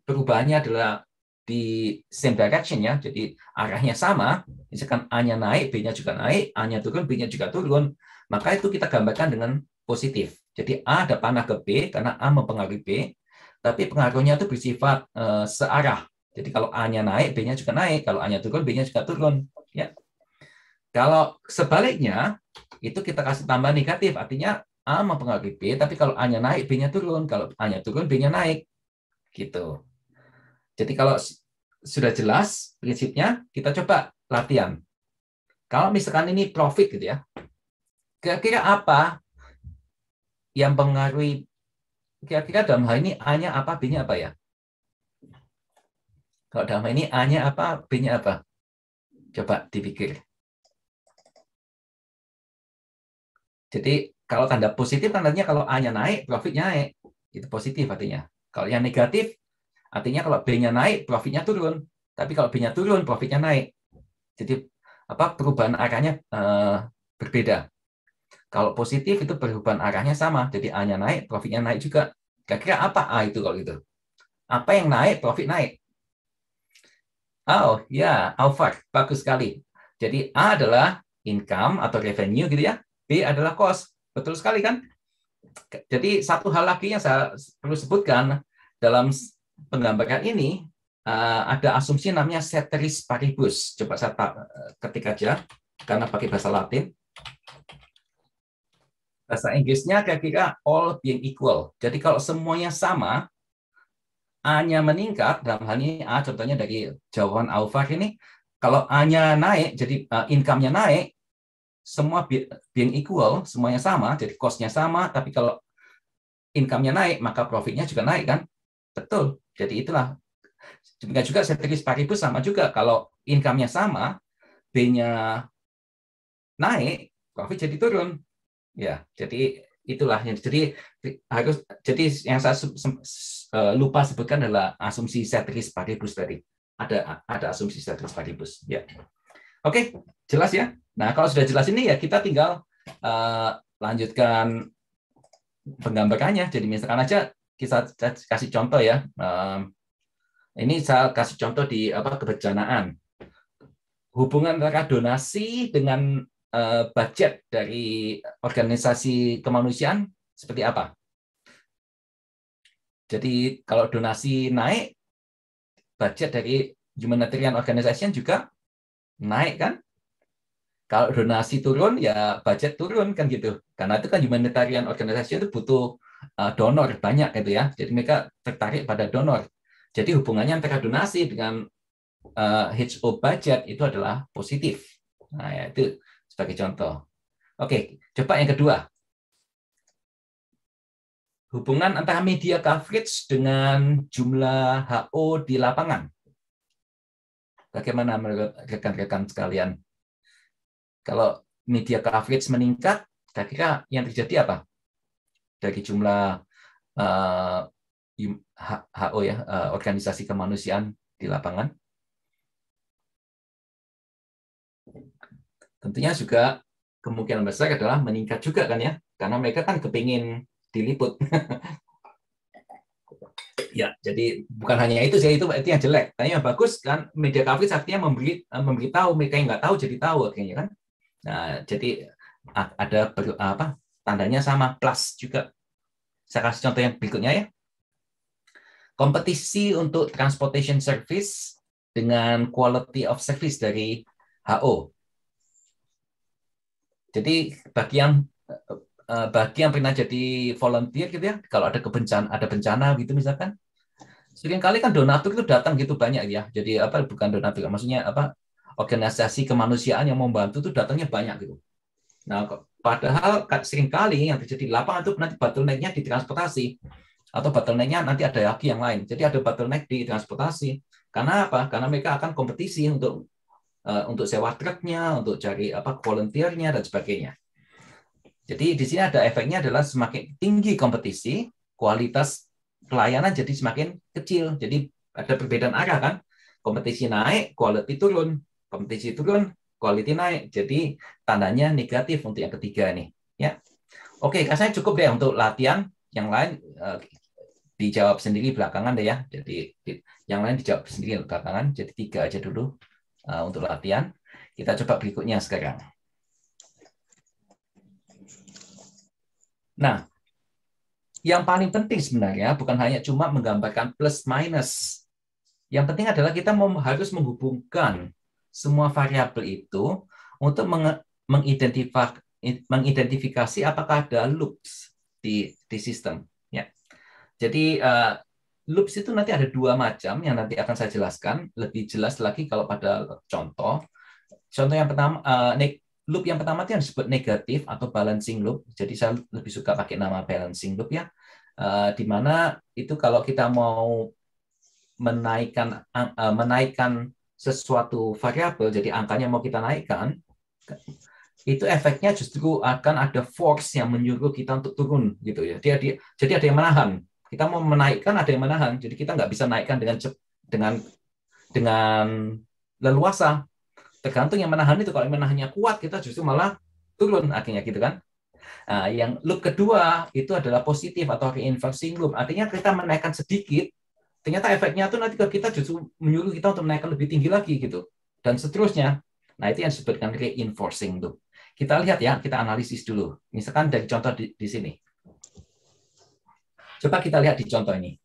perubahannya adalah di same direction ya. Jadi arahnya sama. Misalkan A-nya naik, B-nya juga naik, A-nya turun, B-nya juga turun. Maka itu kita gambarkan dengan positif. Jadi A ada panah ke B karena A mempengaruhi B, tapi pengaruhnya itu bersifat searah. Jadi kalau A-nya naik, B-nya juga naik. Kalau A-nya turun, B-nya juga turun. Ya. Kalau sebaliknya, itu kita kasih tambah negatif. Artinya A mempengaruhi B, tapi kalau A-nya naik, B-nya turun. Kalau A-nya turun, B-nya naik. Gitu. Jadi kalau sudah jelas prinsipnya, kita coba latihan. Kalau misalkan ini profit gitu ya, kira-kira apa yang mempengaruhi, kira-kira dalam hal ini A-nya apa, B-nya apa ya? Kalau dalam hal ini A-nya apa, B-nya apa? Coba dipikir. Jadi kalau tanda positif tandanya kalau A-nya naik, profitnya naik. Itu positif artinya. Kalau yang negatif, artinya kalau B-nya naik, profitnya turun. Tapi kalau B-nya turun, profitnya naik. Jadi perubahan arahnya berbeda. Kalau positif itu perubahan arahnya sama. Jadi A-nya naik, profitnya naik juga. Kira-kira apa A itu kalau gitu? Apa yang naik, profit naik? Oh, ya, Alphard. Bagus sekali. Jadi A adalah income atau revenue gitu ya. B adalah cost. Betul sekali kan? Jadi satu hal lagi yang saya perlu sebutkan dalam penggambaran ini, ada asumsi namanya ceteris paribus. Coba saya ketik aja, karena pakai bahasa Latin. Bahasa Inggrisnya kira-kira all being equal. Jadi kalau semuanya sama, A-nya meningkat, dalam hal ini A contohnya dari jawaban Alphard ini, kalau A-nya naik, jadi income-nya naik, semua being equal, semuanya sama, jadi cost-nya sama, tapi kalau income-nya naik, maka profit-nya juga naik kan? Betul. Jadi itulah. Juga ceteris paribus sama juga. Kalau income-nya sama, B-nya naik, profit jadi turun. Ya, jadi itulah yang jadi yang saya lupa sebutkan adalah asumsi ceteris paribus tadi. Ada asumsi ceteris paribus. Ya. Oke, jelas ya. Nah, kalau sudah jelas ini ya kita tinggal lanjutkan penggambarannya. Jadi misalkan aja kita kasih contoh ya. Ini saya kasih contoh di kebencanaan. Hubungan antara donasi dengan budget dari organisasi kemanusiaan seperti apa? Jadi kalau donasi naik, budget dari humanitarian organization juga naik kan? Kalau donasi turun, ya budget turun kan gitu. Karena itu kan humanitarian organization itu butuh donor banyak gitu ya. Jadi mereka tertarik pada donor. Jadi hubungannya antara donasi dengan HO budget itu adalah positif. Nah, ya, itu sebagai contoh. Oke, coba yang kedua. Hubungan antara media coverage dengan jumlah HO di lapangan. Bagaimana menurut rekan-rekan sekalian? Kalau media coverage meningkat, kira-kira yang terjadi apa? Dari jumlah HO ya, organisasi kemanusiaan di lapangan. Tentunya juga kemungkinan besar adalah meningkat juga kan ya, karena mereka kan kepingin diliput. Ya, jadi bukan hanya itu sih, itu yang jelek. Tapi yang bagus kan media coverage artinya memberitahu, mereka yang nggak tahu jadi tahu akhirnya kan. Nah, jadi ada tandanya sama plus juga. Saya kasih contoh yang berikutnya ya. Kompetisi untuk transportation service dengan quality of service dari HO. Jadi bagi yang pernah jadi volunteer gitu ya, kalau ada bencana gitu misalkan, sering kali kan donatur itu datang gitu banyak ya. Jadi bukan donatur, maksudnya organisasi kemanusiaan yang membantu itu datangnya banyak gitu. Nah, padahal seringkali yang terjadi di lapangan itu nanti bottleneck-nya di transportasi, atau bottleneck-nya nanti ada lagi yang lain. Jadi ada bottleneck di transportasi. Karena apa? Karena mereka akan kompetisi untuk sewa truknya, untuk cari volunteer-nya dan sebagainya. Jadi di sini ada efeknya adalah semakin tinggi kompetisi, kualitas pelayanan jadi semakin kecil. Jadi ada perbedaan arah kan. Kompetisi naik, quality turun. Kompetisi turun, quality naik. Jadi tandanya negatif untuk yang ketiga nih. Ya, oke, rasanya cukup deh untuk latihan. Yang lain dijawab sendiri belakangan deh ya. Jadi yang lain dijawab sendiri belakangan. Jadi 3 aja dulu untuk latihan. Kita coba berikutnya sekarang. Nah, yang paling penting sebenarnya bukan hanya cuma menggambarkan plus minus. Yang penting adalah kita harus menghubungkan semua variabel itu untuk mengidentifikasi apakah ada loops di sistem. Ya. Jadi loops itu nanti ada 2 macam yang nanti akan saya jelaskan. Lebih jelas lagi kalau pada contoh. Contoh yang pertama, loop yang pertama itu yang disebut negatif atau balancing loop. Jadi saya lebih suka pakai nama balancing loop ya. Di mana itu kalau kita mau menaikkan sesuatu variabel, jadi angkanya mau kita naikkan, itu efeknya justru akan ada force yang menyuruh kita untuk turun gitu ya. Jadi ada yang menahan. Kita mau menaikkan, ada yang menahan. Jadi kita nggak bisa naikkan dengan leluasa. Tergantung yang menahan itu. Kalau yang menahannya kuat, kita justru malah turun akhirnya gitu kan. Nah, yang loop kedua itu adalah positif atau reinforcing loop. Artinya kita menaikkan sedikit, ternyata efeknya itu nanti kita justru menyuruh kita untuk menaikkan lebih tinggi lagi gitu. Dan seterusnya. Nah, itu yang disebutkan reinforcing loop. Kita lihat ya, kita analisis dulu. Misalkan dari contoh di sini. Coba kita lihat di contoh ini.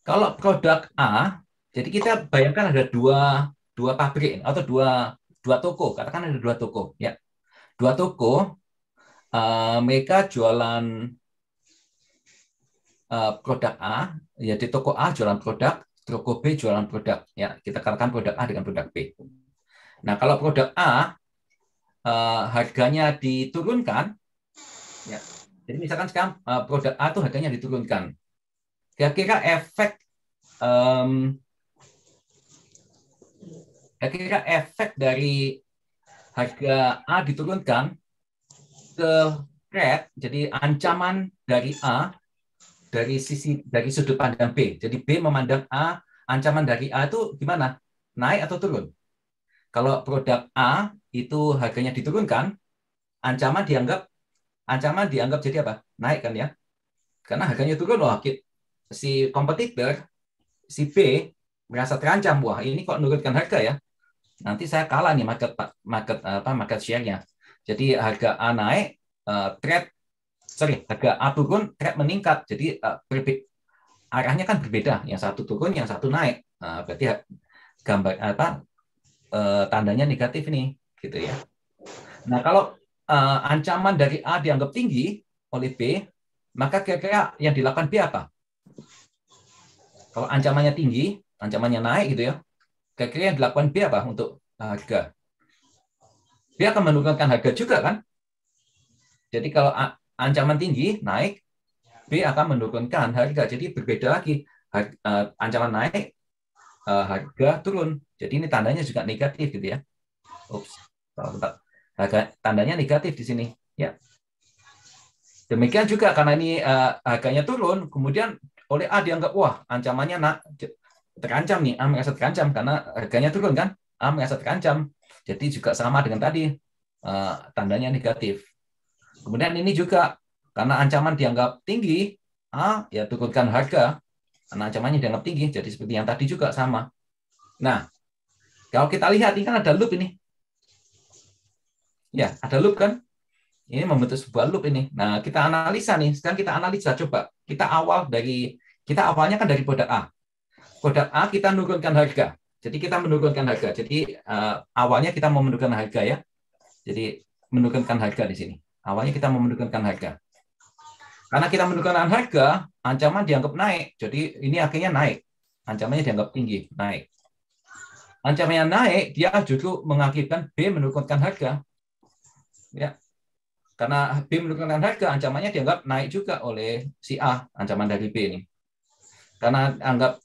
Kalau produk A, jadi kita bayangkan ada dua pabrik atau dua toko, katakan ada 2 toko ya. 2 toko, mereka jualan produk A, ya di toko A jualan produk, toko B jualan produk ya. Kita katakan produk A dengan produk B. Nah, kalau produk A harganya diturunkan ya. Jadi misalkan sekarang produk A itu harganya diturunkan. Kira-kira efek dari harga A diturunkan ke threat, jadi ancaman dari A dari sudut pandang B. Jadi B memandang A, ancaman dari A itu gimana? Naik atau turun? Kalau produk A itu harganya diturunkan, ancaman dianggap jadi apa? Naik kan ya? Karena harganya turun, loh, si kompetitor, si B merasa terancam, wah ini kok menurunkan harga ya? Nanti saya kalah nih market share-nya. Jadi harga A naik, harga A turun, trade meningkat. Jadi arahnya kan berbeda. Yang satu turun, yang satu naik. Berarti tandanya negatif nih, gitu ya. Nah, kalau ancaman dari A dianggap tinggi oleh B, maka kira-kira yang dilakukan B apa? Kalau ancamannya tinggi, ancamannya naik gitu ya, kira-kira yang dilakukan B apa untuk harga? B akan menurunkan harga juga kan? Jadi kalau ancaman tinggi naik, B akan menurunkan harga. Jadi berbeda lagi, ancaman naik, harga turun. Jadi ini tandanya juga negatif gitu ya. Tandanya negatif di sini ya. Demikian juga karena ini harganya turun, kemudian oleh A dianggap wah ancamannya terancam nih, A merasa terancam karena harganya turun kan, A merasa terancam. Jadi juga sama dengan tadi, tandanya negatif. Kemudian ini juga karena ancaman dianggap tinggi, A ya turunkan harga, karena ancamannya dianggap tinggi, jadi seperti yang tadi juga sama. Nah, kalau kita lihat ini kan ada loop ini. Ya, ada loop kan? Ini membentuk sebuah loop ini. Nah, kita analisa nih. Sekarang kita analisa coba. Kita awalnya kan dari produk A. Produk A kita menurunkan harga. Jadi kita menurunkan harga. Jadi awalnya kita mau menurunkan harga ya. Jadi menurunkan harga di sini. Awalnya kita mau menurunkan harga. Karena kita menurunkan harga, ancaman dianggap naik. Jadi ini akhirnya naik. Ancamannya dianggap tinggi, naik. Ancamannya naik, dia justru mengakibatkan B menurunkan harga. Ya. Karena B menurunkan harga, ancamannya dianggap naik juga oleh si A, ancaman dari B ini. Karena anggap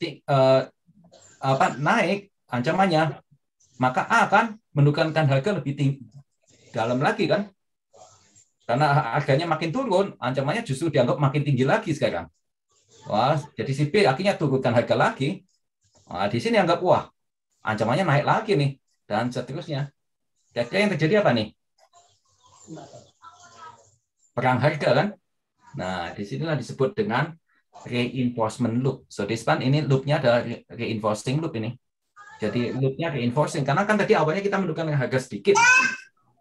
naik ancamannya, maka A kan menurunkan harga lebih tinggi dalam lagi kan. Karena harganya makin turun, ancamannya justru dianggap makin tinggi lagi sekarang. Wah, jadi si B akhirnya turunkan harga lagi. Nah, di sini anggap wah, ancamannya naik lagi nih dan seterusnya. Kira-kira yang terjadi apa nih? Perang harga kan? Nah, disinilah disebut dengan reinforcement loop. So this one ini loopnya ada reinforcing loop ini. Jadi loopnya reinforcing karena kan tadi awalnya kita menentukan harga sedikit,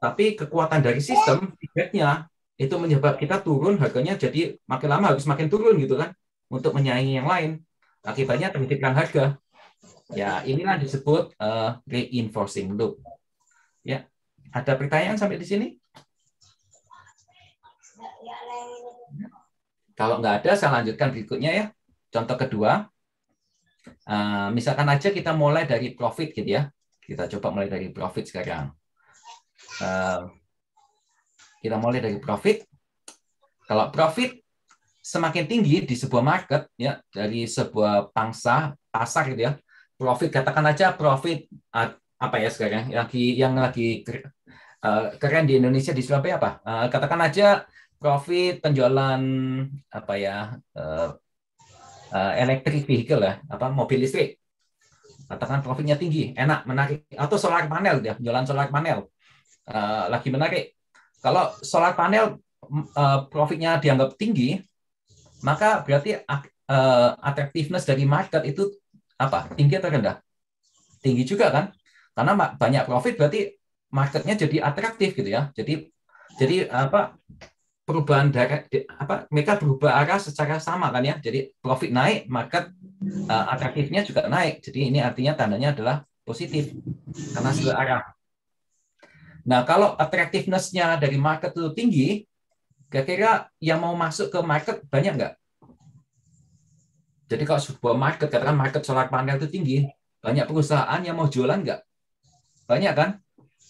tapi kekuatan dari sistem feedbacknya itu menyebabkan kita turun harganya, jadi makin lama harus makin turun gitu kan untuk menyaingi yang lain. Akibatnya terjadi perang harga. Ya inilah disebut reinforcing loop. Ya, ada pertanyaan sampai di sini? Kalau nggak ada, saya lanjutkan berikutnya ya. Contoh kedua, misalkan aja kita mulai dari profit gitu ya. Kita coba mulai dari profit sekarang. Kita mulai dari profit. Kalau profit semakin tinggi di sebuah market ya, dari sebuah pangsa pasar gitu ya. Profit katakan aja profit apa ya sekarang yang lagi keren di Indonesia di Surabaya apa? Katakan aja profit penjualan apa ya electric vehicle ya, apa mobil listrik. Katakan profitnya tinggi, enak, menarik. Atau solar panel ya, penjualan solar panel lagi menarik. Kalau solar panel profitnya dianggap tinggi, maka berarti attractiveness dari market itu apa? Tinggi atau rendah? Tinggi juga kan? Karena banyak profit berarti marketnya jadi atraktif gitu ya. Jadi apa? Perubahan mereka berubah arah secara sama kan ya. Jadi profit naik, market atraktifnya juga naik. Jadi ini artinya tandanya adalah positif karena searah. Nah, kalau attractiveness-nya dari market itu tinggi, kira-kira yang mau masuk ke market banyak nggak? Jadi kalau sebuah market, katakan market solar panel itu tinggi, banyak perusahaan yang mau jualan nggak? Banyak kan?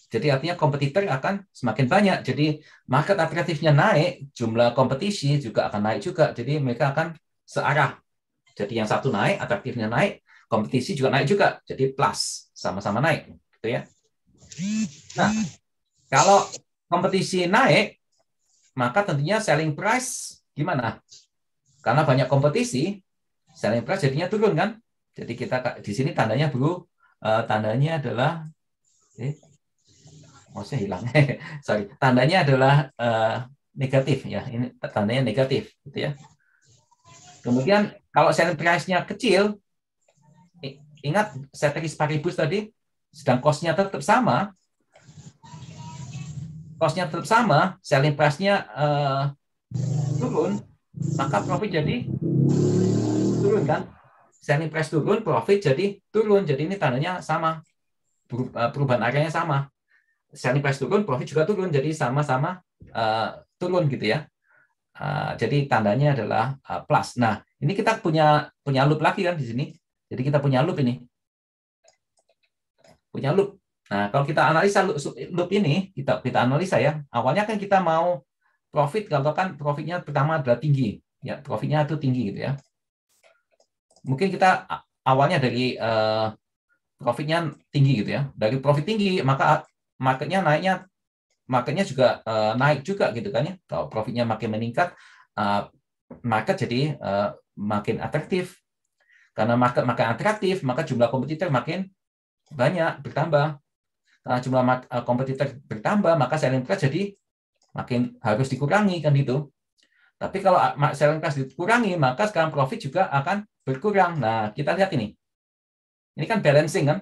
Jadi artinya kompetitor akan semakin banyak. Jadi market atraktifnya naik, jumlah kompetisi juga akan naik juga. Jadi mereka akan searah. Jadi yang satu naik, atraktifnya naik, kompetisi juga naik juga. Jadi plus, sama-sama naik. Gitu ya. Nah, kalau kompetisi naik, maka tentunya selling price gimana? Karena banyak kompetisi, selling price jadinya turun kan? Jadi kita di sini tandanya tandanya adalah saya hilang. Sorry, tandanya adalah negatif ya. Ini tandanya negatif, gitu ya. Kemudian kalau selling price-nya kecil, ingat ceteris paribus tadi, sedang cost-nya tetap sama, selling price-nya turun, maka profit jadi turun kan? Selling price turun, profit jadi turun. Jadi ini tandanya sama, perubahan arahnya sama. Selling price turun, profit juga turun, jadi sama-sama turun gitu ya. Jadi tandanya adalah plus. Nah, ini kita punya loop lagi kan di sini. Jadi kita punya loop ini. Punya loop. Nah, kalau kita analisa loop ini, kita analisa ya. Awalnya kan kita mau profit, kalau kan profitnya pertama adalah tinggi. Ya, profitnya itu tinggi gitu ya. Mungkin kita awalnya dari profitnya tinggi gitu ya. Dari profit tinggi, maka marketnya juga naik juga gitu kan ya. Kalau profitnya makin meningkat, market jadi makin atraktif. Karena market makin atraktif, maka jumlah kompetitor makin banyak, bertambah. Karena jumlah kompetitor bertambah, maka selling price jadi makin harus dikurangi kan gitu. Tapi kalau selling price dikurangi, maka sekarang profit juga akan berkurang. Nah, kita lihat ini. Ini kan balancing kan.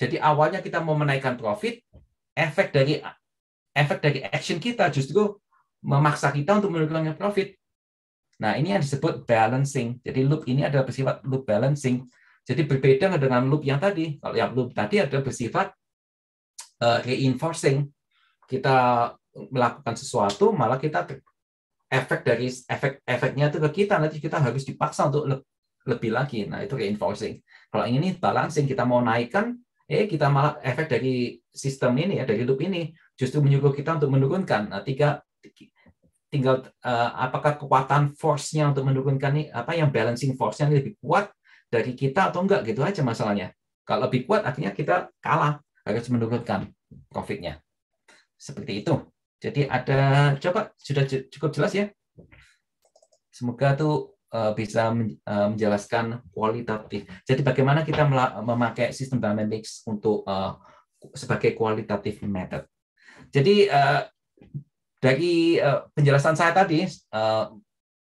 Jadi awalnya kita mau menaikkan profit, efek dari action kita justru memaksa kita untuk menurunkan profit. Nah, ini yang disebut balancing. Jadi loop ini adalah bersifat loop balancing. Jadi berbeda dengan loop yang tadi. Kalau yang loop tadi adalah bersifat reinforcing. Kita melakukan sesuatu, malah kita efeknya itu ke kita, nanti kita harus dipaksa untuk lebih lagi. Nah, itu reinforcing. Kalau ini balancing, kita mau naikkan, kita malah efek dari sistem ini ya, dari loop ini justru menyuruh kita untuk menurunkan. Nah, tinggal apakah kekuatan force-nya untuk menurunkan ini yang balancing force-nya lebih kuat dari kita atau enggak, gitu aja masalahnya. Kalau lebih kuat akhirnya kita kalah, harus menurunkan profitnya. Seperti itu. Jadi coba sudah cukup jelas ya. Semoga tuh bisa menjelaskan kualitatif. Jadi bagaimana kita memakai sistem dynamics untuk sebagai qualitative method. Jadi dari penjelasan saya tadi,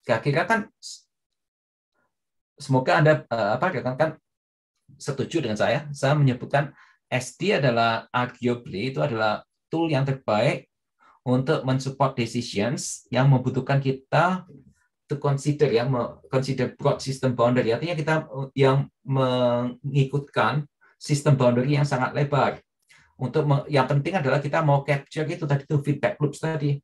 kira-kira kan semoga Anda kan setuju dengan saya. Saya menyebutkan SD adalah arguably itu adalah tool yang terbaik untuk mensupport decisions yang membutuhkan kita to consider consider broad system boundary. Artinya kita yang mengikutkan sistem boundary yang sangat lebar. Yang penting adalah kita mau capture itu tadi tuh feedback loops tadi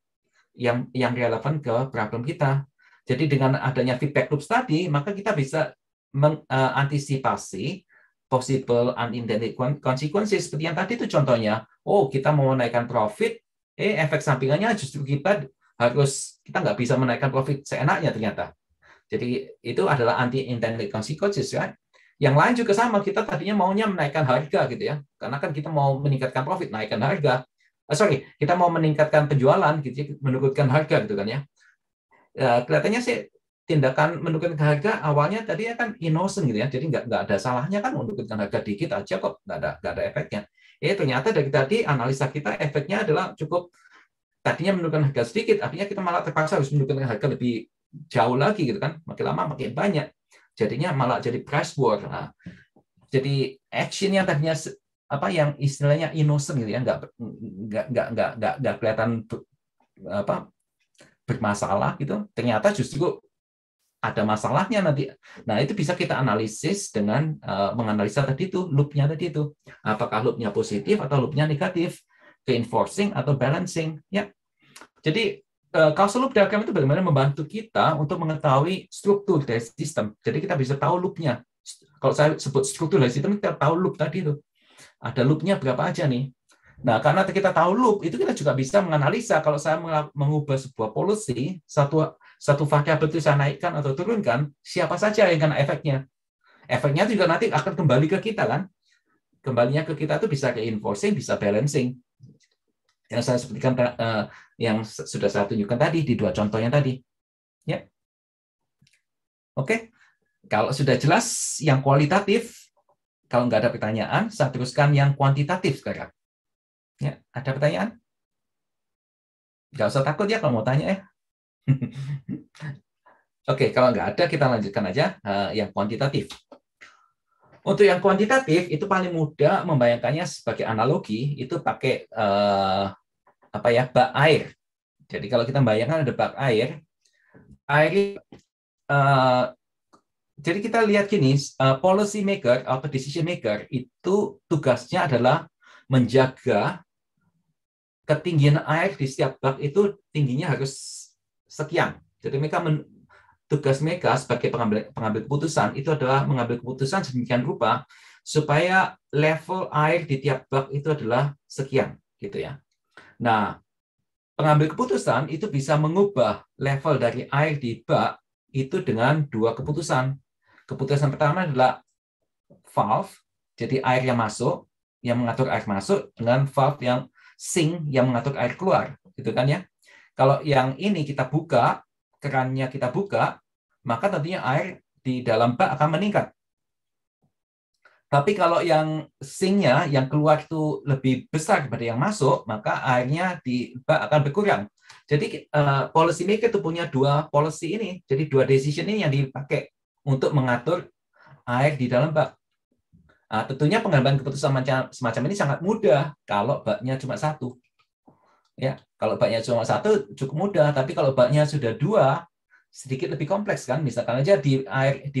yang relevan ke problem kita. Jadi dengan adanya feedback loops tadi, maka kita bisa mengantisipasi possible unintended consequences seperti yang tadi itu contohnya. Kita mau menaikkan profit, efek sampingannya justru kita nggak bisa menaikkan profit seenaknya ternyata. Jadi itu adalah unintended consequences kan. Yang lain juga sama, kita tadinya maunya menaikkan harga gitu ya, karena kan kita mau meningkatkan profit, naikkan harga. Kita mau meningkatkan penjualan gitu ya, menurunkan harga gitu kan ya. Kelihatannya sih tindakan menurunkan harga awalnya tadinya kan innocent gitu ya, jadi nggak ada salahnya kan menurunkan harga dikit aja kok, nggak ada efeknya. Ternyata dari tadi analisa kita efeknya adalah cukup, tadinya menurunkan harga sedikit, akhirnya kita malah terpaksa harus menurunkan harga lebih jauh lagi gitu kan, makin lama makin banyak, jadinya malah jadi price war. Nah, jadi action yang tadinya yang istilahnya innocent gitu ya, nggak kelihatan bermasalah gitu, ternyata justru ada masalahnya nanti. Nah, itu bisa kita analisis dengan menganalisa tadi itu loop-nya tadi itu, apakah loop-nya positif atau loop-nya negatif, reinforcing atau balancing ya. Jadi causal loop diagram itu bagaimana membantu kita untuk mengetahui struktur dari sistem. Jadi kita bisa tahu loop-nya. Kalau saya sebut struktur dari sistem, kita tahu loop tadi itu. Ada loop-nya berapa aja nih. Nah, karena kita tahu loop, itu kita juga bisa menganalisa kalau saya mengubah sebuah policy, satu variabel itu saya naikkan atau turunkan, siapa saja yang kena efeknya. Efeknya juga nanti akan kembali ke kita kan. Kembalinya ke kita itu bisa reinforcing, bisa balancing. Yang saya sebutkan, yang sudah saya tunjukkan tadi di dua contohnya tadi. Ya. Oke. Kalau sudah jelas yang kualitatif, kalau nggak ada pertanyaan, saya teruskan yang kuantitatif sekarang. Ya, ada pertanyaan? Nggak usah takut ya kalau mau tanya ya. Oke, kalau nggak ada, kita lanjutkan aja yang kuantitatif. Untuk yang kuantitatif, itu paling mudah membayangkannya sebagai analogi, itu pakai bak air. Jadi kalau kita bayangkan ada bak air jadi kita lihat gini, policy maker atau decision maker itu tugasnya adalah menjaga ketinggian air di setiap bak itu tingginya harus sekian. Jadi tugas mereka sebagai pengambil keputusan itu adalah mengambil keputusan sedemikian rupa supaya level air di tiap bak itu adalah sekian, gitu ya. Nah, pengambil keputusan itu bisa mengubah level dari air di bak itu dengan dua keputusan. Keputusan pertama adalah valve, jadi air yang masuk, yang mengatur air masuk, dengan valve yang sink, yang mengatur air keluar, gitu kan ya. Kalau yang ini kita buka, kerannya kita buka, maka tentunya air di dalam bak akan meningkat. Tapi kalau yang sink-nya, yang keluar itu lebih besar daripada yang masuk, maka airnya di bak akan berkurang. Jadi policy maker itu punya dua policy ini, jadi dua decision ini yang dipakai untuk mengatur air di dalam bak. Nah, tentunya pengambilan keputusan semacam ini sangat mudah kalau baknya cuma satu. Ya, kalau baknya cuma satu cukup mudah, tapi kalau baknya sudah dua, sedikit lebih kompleks kan. Misalkan aja di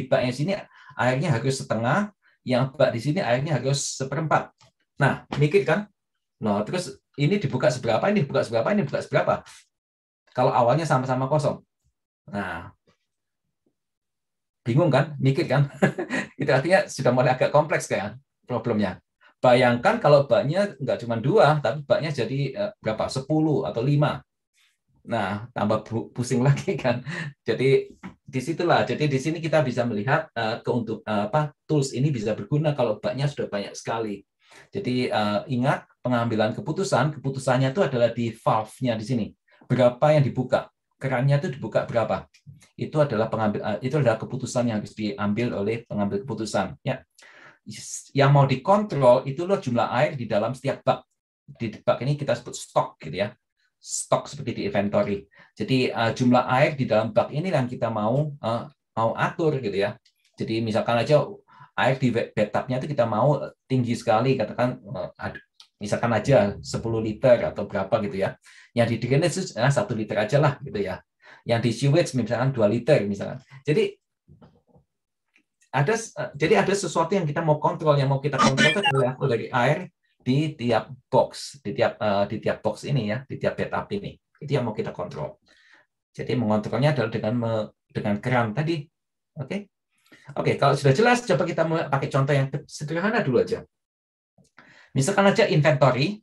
baknya sini airnya harus setengah, yang bak di sini airnya harus seperempat. Nah, mikir kan? Nah, terus ini dibuka seberapa, ini dibuka seberapa, ini dibuka seberapa. Kalau awalnya sama-sama kosong. Nah, bingung kan? Mikir kan? Itu artinya sudah mulai agak kompleks kan problemnya. Bayangkan kalau baknya nggak cuma dua, tapi baknya jadi berapa? 10 atau 5. Nah, tambah pusing lagi kan. Jadi disitulah. Jadi di sini kita bisa melihat tools ini bisa berguna kalau bugnya sudah banyak sekali. Jadi ingat pengambilan keputusannya itu adalah di valve-nya di sini. Berapa yang dibuka? Kerannya itu dibuka berapa? Itu adalah keputusan yang harus diambil oleh pengambil keputusan. Ya, yang mau dikontrol itu loh jumlah air di dalam setiap bak. Di bak ini kita sebut stok gitu ya. Stok seperti di inventory. Jadi jumlah air di dalam bak ini yang kita mau atur gitu ya. Jadi misalkan aja air di bathtubnya itu kita mau tinggi sekali, katakan misalkan aja 10 liter atau berapa gitu ya. Yang di drainage itu 1 liter aja lah gitu ya. Yang di sewage misalkan 2 liter misalkan. Jadi ada sesuatu yang kita mau kontrol, yang mau kita kontrol itu adalah level dari air di tiap box, di tiap box ini ya, di tiap bathtub ini. Itu yang mau kita kontrol. Jadi mengontrolnya adalah dengan keran tadi. Oke. Oke, kalau sudah jelas, coba kita mulai pakai contoh yang sederhana dulu aja. Misalkan aja inventory.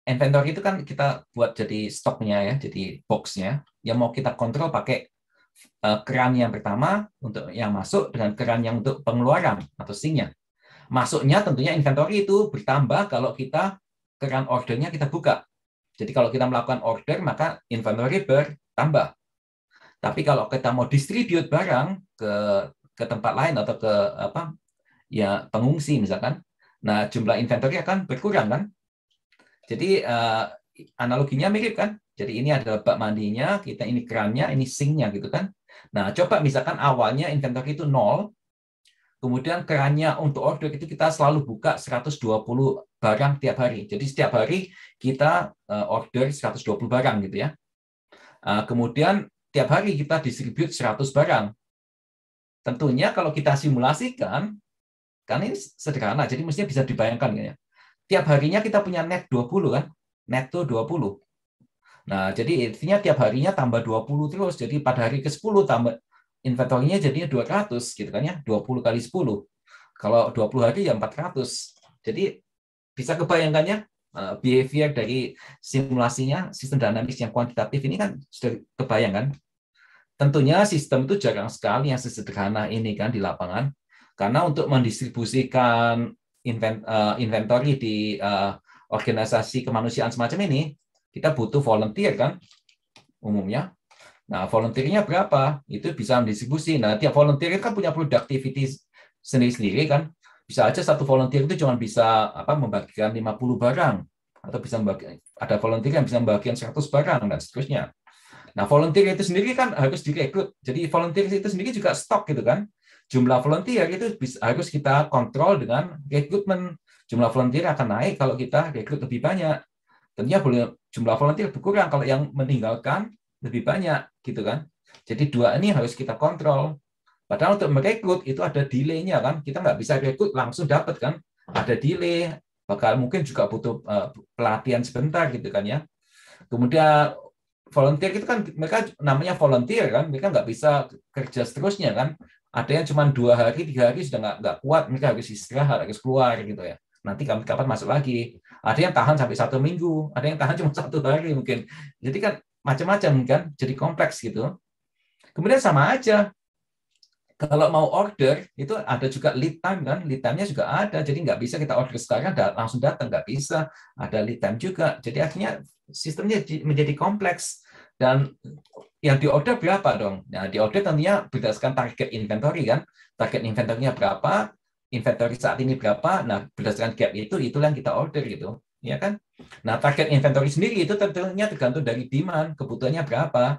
Inventory itu kan kita buat jadi stoknya ya, jadi boxnya. Yang mau kita kontrol pakai keran yang pertama untuk yang masuk dengan keran yang untuk pengeluaran atau sinknya. Masuknya tentunya inventory itu bertambah kalau kita keran ordernya kita buka. Jadi kalau kita melakukan order, maka inventory bertambah. Tapi kalau kita mau distribute barang ke tempat lain atau ke pengungsi misalkan, nah jumlah inventory akan berkurang kan. Jadi analoginya mirip kan. Jadi ini adalah bak mandinya, kita ini kerannya, ini sinknya gitu kan. Nah coba misalkan awalnya inventory itu 0, kemudian kerannya untuk order itu kita selalu buka 120 barang tiap hari. Jadi setiap hari kita order 120 barang gitu ya. Kemudian tiap hari kita distribute 100 barang. Tentunya kalau kita simulasikan, kan ini sederhana, jadi mestinya bisa dibayangkan ya. Tiap harinya kita punya net 20 kan, netto 20. Nah, jadi intinya tiap harinya tambah 20 terus. Jadi pada hari ke-10 tambah inventory-nya jadinya 200 gitu kan ya, 20 kali 10. Kalau 20 hari ya 400. Jadi bisa kebayangkannya behavior dari simulasinya sistem dinamis yang kuantitatif ini kan sudah kebayang kan. Tentunya sistem itu jarang sekali yang sesederhana ini kan di lapangan. Karena untuk mendistribusikan inventory di organisasi kemanusiaan semacam ini, kita butuh volunteer kan umumnya. Nah, volunteer-nya berapa? Itu bisa mendistribusi. Nah, tiap volunteer itu kan punya productivity sendiri-sendiri kan. Bisa aja satu volunteer itu cuma bisa membagikan 50 barang atau bisa ada volunteer yang bisa membagikan 100 barang dan seterusnya. Nah, volunteer itu sendiri kan harus direkrut. Jadi volunteer itu sendiri juga stok gitu kan. Jumlah volunteer itu harus kita kontrol dengan rekrutmen. Jumlah volunteer akan naik kalau kita rekrut lebih banyak. Tentunya jumlah volunteer berkurang kalau yang meninggalkan lebih banyak gitu kan. Jadi dua ini harus kita kontrol. Padahal untuk merekrut itu ada delay-nya kan. Kita nggak bisa rekrut langsung dapat kan. Ada delay, bakal mungkin juga butuh pelatihan sebentar gitu kan ya. Kemudian volunteer itu kan mereka namanya volunteer kan, mereka nggak bisa kerja seterusnya kan. Ada yang cuma 2 hari, 3 hari sudah nggak kuat, mereka harus istirahat, harus keluar gitu ya. Nanti kapan masuk lagi. Ada yang tahan sampai 1 minggu, ada yang tahan cuma 1 hari mungkin. Jadi kan macam-macam kan, jadi kompleks gitu. Kemudian sama aja, kalau mau order itu ada juga lead time kan, lead time-nya juga ada, jadi nggak bisa kita order sekarang langsung datang, nggak bisa, ada lead time juga. Jadi akhirnya sistemnya menjadi kompleks dan yang diorder berapa dong? Nah, diorder tentunya berdasarkan target inventory kan, target inventory-nya berapa, inventory saat ini berapa, nah berdasarkan gap itulah yang kita order gitu, ya kan? Nah, target inventory sendiri itu tentunya tergantung dari demand, kebutuhannya berapa,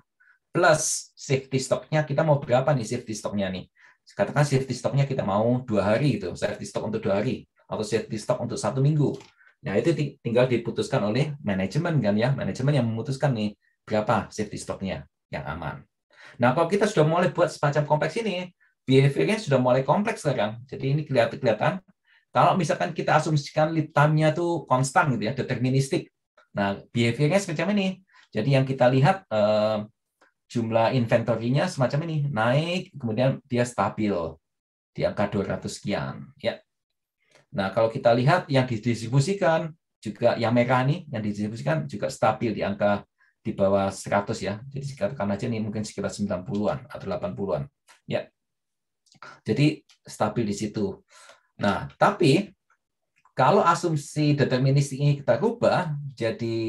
plus safety stock-nya kita mau berapa nih safety stock-nya nih. Katakan safety stock-nya kita mau 2 hari gitu, safety stock untuk 2 hari, atau safety stock untuk 1 minggu. Nah, itu tinggal diputuskan oleh manajemen kan ya, manajemen yang memutuskan nih berapa safety stock-nya yang aman. Nah, kalau kita sudah mulai buat semacam kompleks ini, behavior-nya sudah mulai kompleks sekarang. Jadi ini kelihatan. Kalau misalkan kita asumsikan lead time-nya tuh konstan gitu ya, deterministik. Nah, behavior-nya semacam ini. Jadi yang kita lihat jumlah inventory-nya semacam ini, naik, kemudian dia stabil di angka 200 sekian. Ya. Nah, kalau kita lihat yang didistribusikan juga yang merah nih, yang didistribusikan juga stabil di angka di bawah 100 ya. Jadi katakan aja ini mungkin sekitar 90-an atau 80-an. Ya. Jadi stabil di situ. Nah, tapi kalau asumsi deterministik ini kita rubah jadi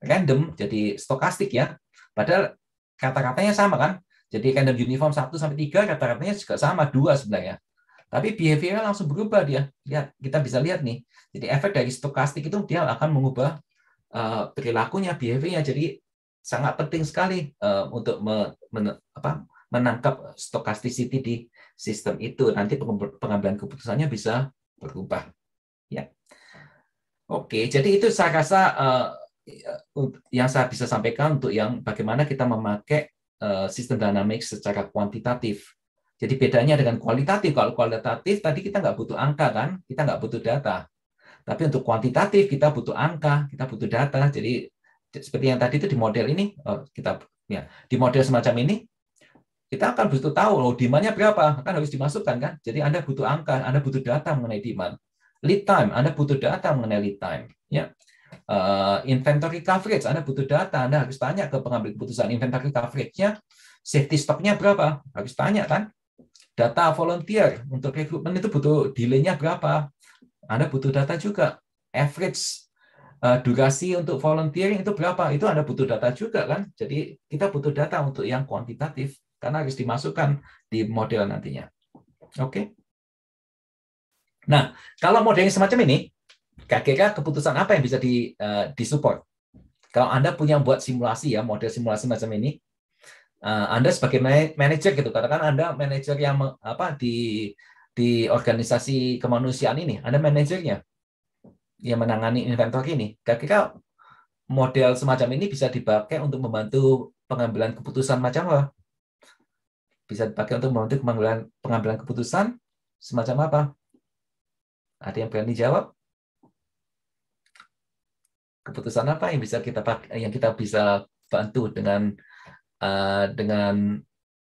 random, jadi stokastik ya. Padahal kata-katanya sama kan? Jadi random uniform 1 sampai 3 kata-katanya juga sama 2 sebenarnya. Tapi behavior langsung berubah dia. Lihat, kita bisa lihat nih. Jadi efek dari stokastik itu dia akan mengubah perilakunya, behaviornya. Jadi sangat penting sekali untuk menangkap stochasticity di sistem itu. Nanti pengambilan keputusannya bisa berubah. Ya. Oke, jadi itu saya rasa yang saya bisa sampaikan untuk yang bagaimana kita memakai sistem dynamics secara kuantitatif. Jadi bedanya dengan kualitatif. Kalau kualitatif tadi kita nggak butuh angka kan, kita nggak butuh data. Tapi untuk kuantitatif kita butuh angka, kita butuh data. Jadi seperti yang tadi itu di model ini di model semacam ini kita akan butuh tahu demand-nya berapa, kan harus dimasukkan kan. Jadi Anda butuh angka, Anda butuh data mengenai demand. Lead time, Anda butuh data mengenai lead time. Ya. Inventory coverage, Anda butuh data, Anda harus tanya ke pengambil keputusan inventory coverage-nya, safety stock-nya berapa, harus tanya kan. Data volunteer untuk rekrutmen itu butuh delay-nya berapa, Anda butuh data juga. Average durasi untuk volunteering itu berapa, itu Anda butuh data juga kan. Jadi kita butuh data untuk yang kuantitatif karena harus dimasukkan di model nantinya. Oke. Nah, kalau modelnya semacam ini, kira-kira keputusan apa yang bisa disupport? Kalau Anda punya buat simulasi ya, model simulasi macam ini, Anda sebagai manajer gitu, katakan Anda manajer yang di organisasi kemanusiaan ini, Anda manajernya yang menangani inventory ini. Kira-kira model semacam ini bisa dipakai untuk membantu pengambilan keputusan macam apa? Bisa dipakai untuk membantu pengambilan keputusan semacam apa? Ada yang berani jawab? Keputusan apa yang bisa kita pakai, yang kita bisa bantu dengan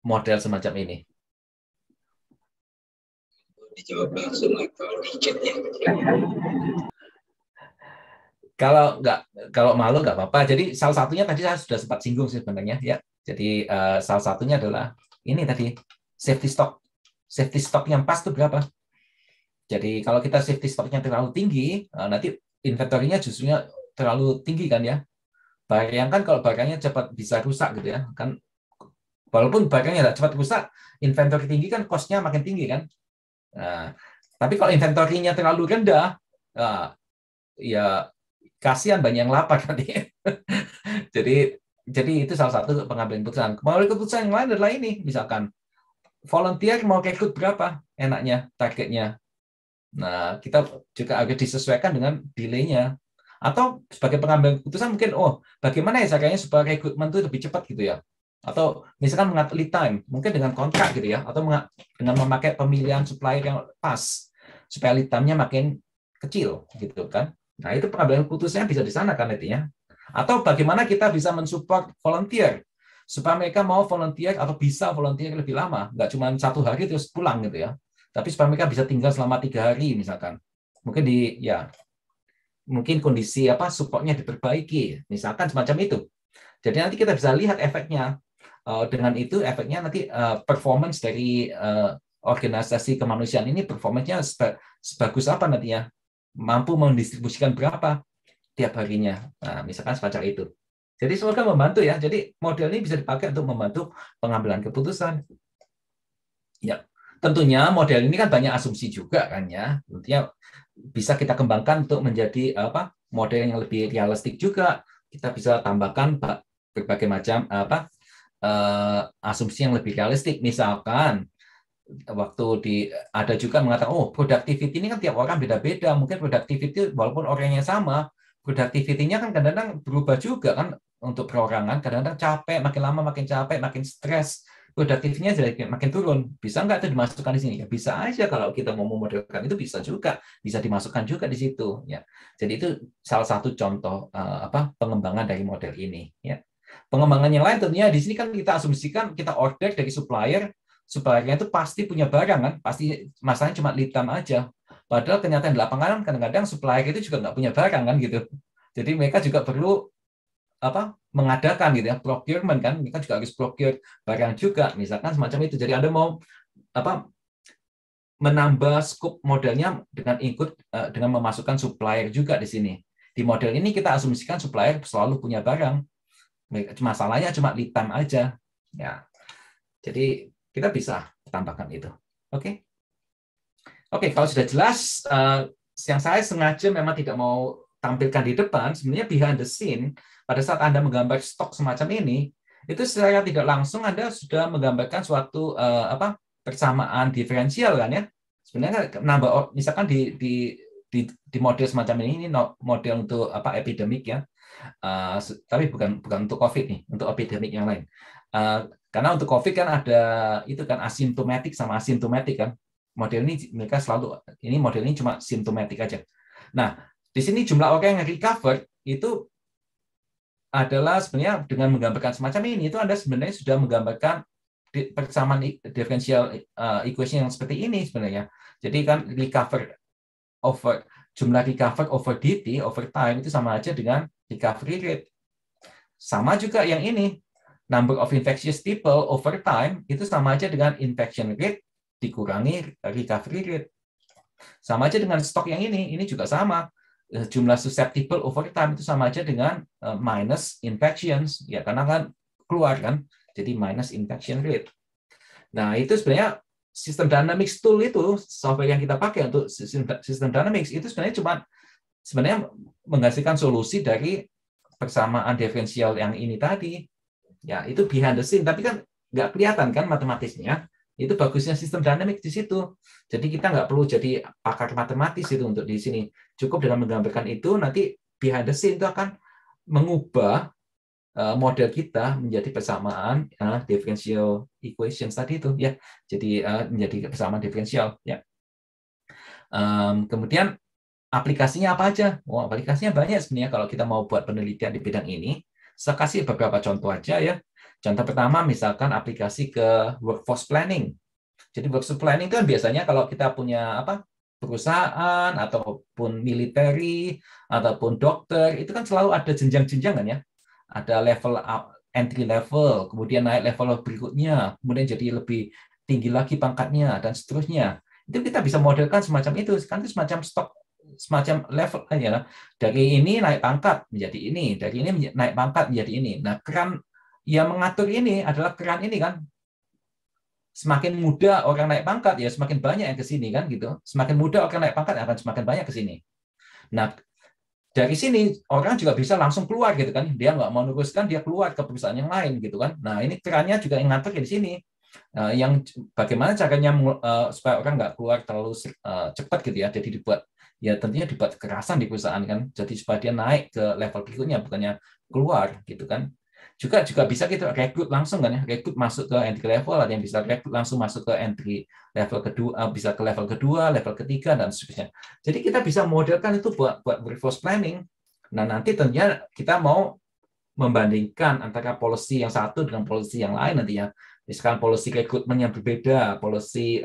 model semacam ini? Dijawab langsung atau di chat ya? Kalau malu nggak apa-apa. Jadi salah satunya tadi saya sudah sempat singgung sih sebenarnya ya. Jadi salah satunya adalah ini tadi safety stock. Safety stock yang pas itu berapa? Jadi kalau kita safety stocknya terlalu tinggi, nanti inventory-nya justru terlalu tinggi kan ya. Bayangkan kalau barangnya cepat bisa rusak gitu ya. Kan walaupun barangnya tidak cepat rusak, inventory tinggi kan cost-nya makin tinggi kan. Nah, tapi kalau inventory-nya terlalu rendah, ya kasihan banyak yang lapar nanti. jadi itu salah satu pengambilan keputusan. Pengambilan keputusan yang lain adalah ini, misalkan volunteer mau rekrut berapa enaknya targetnya. Nah, kita juga agak disesuaikan dengan delay-nya. Atau sebagai pengambilan keputusan mungkin, bagaimana ya caranya supaya rekrutmen itu lebih cepat gitu ya. Atau misalkan mengatur lead time, mungkin dengan kontrak gitu ya, atau dengan memakai pemilihan supplier yang pas, supaya lead time-nya makin kecil gitu kan. Nah, itu pengambilan keputusannya bisa di sana kan nantinya. Atau bagaimana kita bisa mensupport volunteer, supaya mereka mau volunteer atau bisa volunteer lebih lama, nggak cuma 1 hari terus pulang gitu ya. Tapi supaya mereka bisa tinggal selama 3 hari misalkan. Mungkin kondisi supportnya diperbaiki, misalkan semacam itu. Jadi nanti kita bisa lihat efeknya. Dengan itu efeknya nanti performance dari organisasi kemanusiaan ini performance-nya sebagus apa nantinya, mampu mendistribusikan berapa tiap harinya. Nah, misalkan semacam itu. Jadi semoga membantu ya. Jadi model ini bisa dipakai untuk membantu pengambilan keputusan. Ya, tentunya model ini kan banyak asumsi juga kan ya. Tentunya bisa kita kembangkan untuk menjadi model yang lebih realistik juga. Kita bisa tambahkan berbagai macam asumsi yang lebih realistik. Misalkan ada juga mengatakan productivity ini kan tiap orang beda-beda. Mungkin productivity walaupun orangnya sama, productivity-nya kan kadang-kadang berubah juga kan untuk perorangan. Kadang-kadang capek, makin lama makin capek, makin stres. Produktifnya jadi makin turun. Bisa nggak itu dimasukkan di sini? Ya, bisa aja kalau kita mau memodelkan itu bisa juga, bisa dimasukkan juga di situ. Ya, jadi itu salah satu contoh pengembangan dari model ini. Ya, pengembangan yang lain tentunya di sini kan kita asumsikan kita order dari supplier, suppliernya itu pasti punya barang kan, pasti masalahnya cuma lead time aja. Padahal kenyataan di lapangan kadang-kadang supplier itu juga nggak punya barang kan gitu. Jadi mereka juga perlu mengadakan gitu ya, procurement kan, mereka juga harus procure barang juga, misalkan semacam itu. Jadi Anda mau menambah scope modelnya dengan dengan memasukkan supplier juga di sini. Di model ini kita asumsikan supplier selalu punya barang. Masalahnya cuma lead time aja. Ya. Jadi kita bisa tambahkan itu. Oke. Oke, kalau sudah jelas, yang saya sengaja memang tidak mau tampilkan di depan, sebenarnya behind the scene, pada saat Anda menggambar stok semacam ini, itu secara tidak langsung Anda sudah menggambarkan suatu persamaan diferensial kan ya. Sebenarnya nambah, misalkan di model semacam ini model untuk epidemik ya, tapi bukan untuk COVID nih, untuk epidemik yang lain. Karena untuk COVID kan ada itu kan asimptomatik sama asimptomatik kan. Model ini mereka selalu, ini model ini cuma simptomatik aja. Nah, di sini jumlah orang yang recover itu adalah sebenarnya dengan menggambarkan semacam ini, itu Anda sebenarnya sudah menggambarkan persamaan differential equation yang seperti ini sebenarnya. Jadi kan jumlah recover over DT over time itu sama aja dengan recovery rate. Sama juga yang ini, number of infectious people over time itu sama aja dengan infection rate dikurangi recovery rate. Sama aja dengan stok yang ini juga sama. Jumlah susceptible over time itu sama aja dengan minus infections, ya karena kan keluar kan, jadi minus infection rate. Nah itu sebenarnya sistem dynamics tool itu, software yang kita pakai untuk sistem dynamics itu sebenarnya menghasilkan solusi dari persamaan diferensial yang ini tadi. Ya itu behind the scene, tapi kan nggak kelihatan kan matematisnya. Itu bagusnya sistem dynamics di situ. Jadi kita nggak perlu jadi pakar matematis itu untuk di sini. Cukup dengan menggambarkan itu, nanti behind the scene itu akan mengubah model kita menjadi persamaan differential equations tadi itu ya. Jadi menjadi persamaan diferensial ya. Kemudian aplikasinya apa aja? Oh, aplikasinya banyak sebenarnya kalau kita mau buat penelitian di bidang ini. Saya kasih beberapa contoh aja ya. Contoh pertama misalkan aplikasi ke workforce planning. Jadi workforce planning itu kan biasanya kalau kita punya perusahaan ataupun military ataupun dokter itu kan selalu ada jenjang-jenjangan ya. Ada level entry level, kemudian naik level berikutnya, kemudian jadi lebih tinggi lagi pangkatnya dan seterusnya. Itu kita bisa modelkan semacam itu. Kan itu semacam stok, semacam level ya. Dari ini naik pangkat menjadi ini, dari ini naik pangkat menjadi ini. Nah, keran yang mengatur ini adalah keran ini kan. Semakin muda orang naik pangkat ya semakin banyak yang ke sini kan gitu. Semakin muda orang naik pangkat akan semakin banyak ke sini. Nah, dari sini orang juga bisa langsung keluar gitu kan. Dia nggak mau neruskan, dia keluar ke perusahaan yang lain gitu kan. Nah, ini kerannya juga yang ngatur di sini. Yang bagaimana caranya supaya orang nggak keluar terlalu cepat gitu ya. Jadi tentunya dibuat kekerasan di perusahaan kan. Jadi supaya dia naik ke level berikutnya bukannya keluar gitu kan. Juga bisa kita rekrut langsung kan ya, rekrut masuk ke entry level, ada yang bisa rekrut langsung masuk ke entry level kedua, bisa ke level kedua, level ketiga dan seterusnya. Jadi kita bisa modelkan itu buat workforce planning. Nah nanti tentunya kita mau membandingkan antara policy yang satu dengan policy yang lain nantinya. Misalkan policy rekrutmen yang berbeda, policy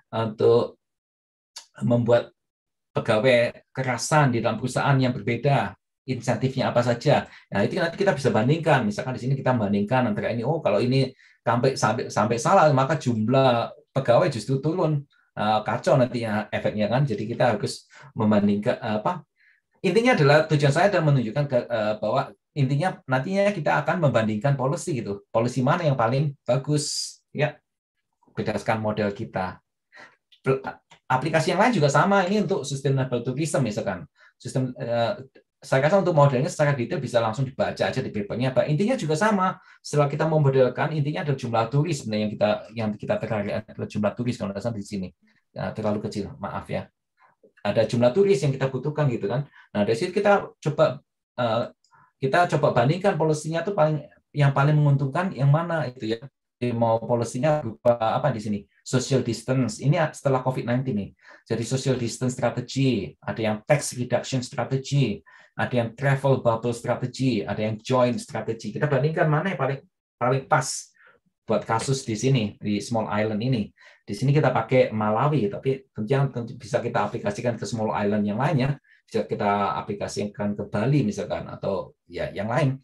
untuk membuat pegawai kekerasan di dalam perusahaan yang berbeda. Insentifnya apa saja. Nah, itu nanti kita bisa bandingkan. Misalkan di sini kita bandingkan antara ini, kalau ini sampai salah, maka jumlah pegawai justru turun. Kacau nantinya efeknya kan. Jadi kita harus membandingkan intinya adalah tujuan saya adalah menunjukkan bahwa intinya nantinya kita akan membandingkan policy gitu. Policy mana yang paling bagus ya berdasarkan model kita. Aplikasi yang lain juga sama, ini untuk sustainable tourism misalkan. Saya rasa untuk modelnya secara detail bisa langsung dibaca aja di papernya. Intinya juga sama. Setelah kita memodelkan, intinya ada jumlah turis sebenarnya yang kita tertarik adalah jumlah turis kalau tidak di sini. Terlalu kecil, maaf ya. Ada jumlah turis yang kita butuhkan gitu kan. Nah dari situ kita coba bandingkan polisinya tuh yang paling menguntungkan yang mana itu ya. Mau polisinya berupa apa di sini? Social distance. Ini setelah COVID-19 nih. Jadi social distance strategy, ada yang tax reduction strategy, ada yang travel bubble strategy, ada yang joint strategy. Kita bandingkan mana yang paling pas buat kasus di sini, di small island ini. Di sini kita pakai Malawi, tapi tentu bisa kita aplikasikan ke small island yang lainnya. Bisa kita aplikasikan ke Bali misalkan, atau ya yang lain.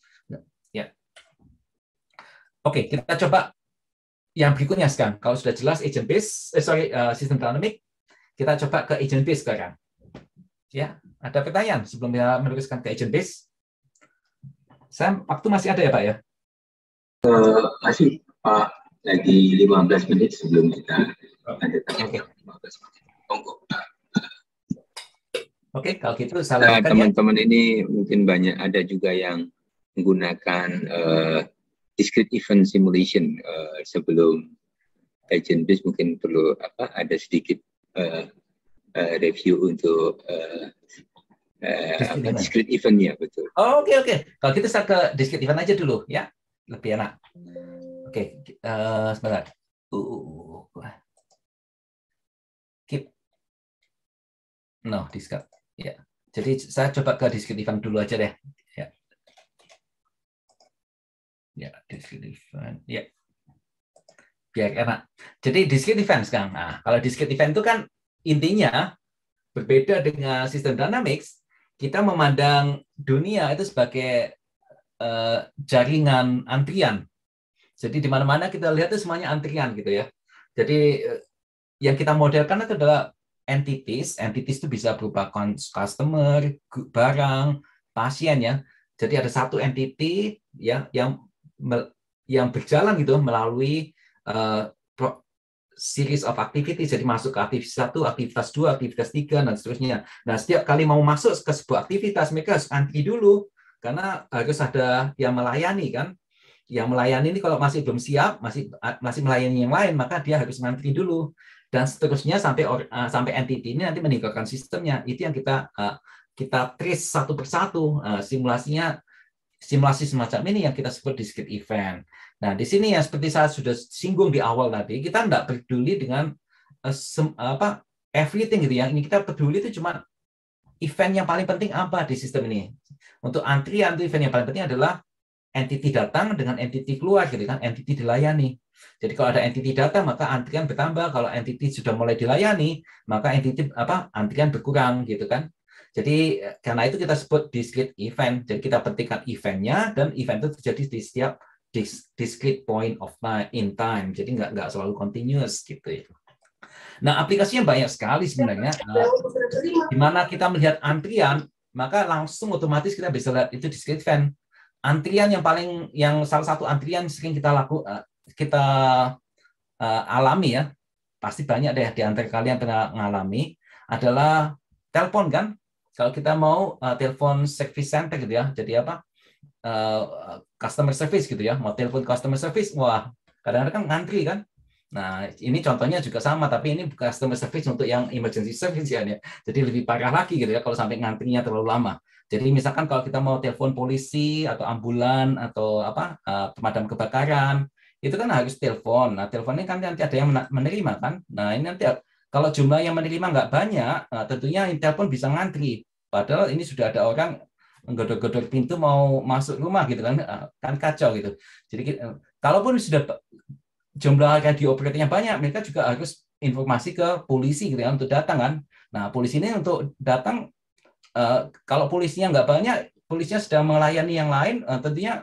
Oke, kita coba yang berikutnya sekarang. Kalau sudah jelas agent base, sistem dynamic, kita coba ke agent base sekarang. Ya, ada pertanyaan sebelum kita meneruskan ke agent base? Sam, waktu masih ada ya Pak ya? Masih Pak, lagi 15 menit sebelum kita lanjutkan. Oke. 15 menit. Tunggu. Oke, kalau gitu saya lanjutkan ya. Teman-teman ini mungkin banyak ada juga yang menggunakan discrete event simulation sebelum agent base, mungkin perlu ada sedikit review untuk discrete event-nya, betul. Oke. Kalau gitu saya ke discrete event aja dulu ya, lebih enak. Oke, sebentar. Keep. No, discrete. Ya. Jadi saya coba ke discrete event dulu aja deh. Ya. Ya, discrete event. Ya. Biar enak. Jadi discrete event sekarang. Nah, kalau discrete event itu kan intinya berbeda dengan sistem dynamics, kita memandang dunia itu sebagai jaringan antrian. Jadi di mana-mana kita lihat itu semuanya antrian gitu ya. Jadi yang kita modelkan itu adalah entities. Entities itu bisa berupa customer, barang, pasien ya. Jadi ada satu entity ya yang berjalan gitu melalui series of activities, jadi masuk ke aktivitas 1, aktivitas 2, aktivitas 3, dan seterusnya. Nah, setiap kali mau masuk ke sebuah aktivitas, mereka harus antri dulu, karena harus ada yang melayani kan. Yang melayani ini kalau masih belum siap, masih melayani yang lain, maka dia harus ngantri dulu. Dan seterusnya sampai entity ini nanti meninggalkan sistemnya. Itu yang kita trace satu persatu. Simulasi semacam ini yang kita sebut discrete event. Nah, di sini ya seperti saya sudah singgung di awal tadi, kita tidak peduli dengan everything gitu ya. Ini kita peduli itu cuma event yang paling penting apa di sistem ini. Untuk antrian itu event yang paling penting adalah entity datang dengan entity keluar gitu kan, entity dilayani. Jadi kalau ada entity datang maka antrian bertambah, kalau entity sudah mulai dilayani maka antrian berkurang gitu kan. Jadi karena itu kita sebut discrete event. Jadi kita pentingkan eventnya, dan event itu terjadi di setiap discrete point of time. Jadi nggak selalu continuous gitu ya. Nah, aplikasinya banyak sekali sebenarnya. Di mana kita melihat antrian, maka langsung otomatis kita bisa lihat itu discrete event. Antrian yang salah satu antrian sering kita alami ya, pasti banyak deh di antara kalian pernah mengalami, adalah telepon kan. Kalau kita mau telepon service center gitu ya, jadi customer service gitu ya, mau telepon customer service, wah kadang-kadang ngantri kan. Nah, ini contohnya juga sama, tapi ini customer service untuk yang emergency service ya. Jadi lebih parah lagi gitu ya kalau sampai ngantrinya terlalu lama. Jadi misalkan kalau kita mau telepon polisi atau ambulan atau pemadam kebakaran, itu kan harus telepon. Nah, teleponnya kan nanti ada yang menerima kan. Nah, ini nanti kalau jumlah yang menerima nggak banyak, tentunya telepon bisa ngantri. Padahal ini sudah ada orang nggodok-godok pintu mau masuk rumah gitu kan kacau gitu. Jadi kalaupun sudah jumlah radio operatornya banyak, mereka juga harus informasi ke polisi gitu kan untuk datang kan. Nah, polisi ini untuk datang, kalau polisinya nggak banyak, polisinya sedang melayani yang lain, tentunya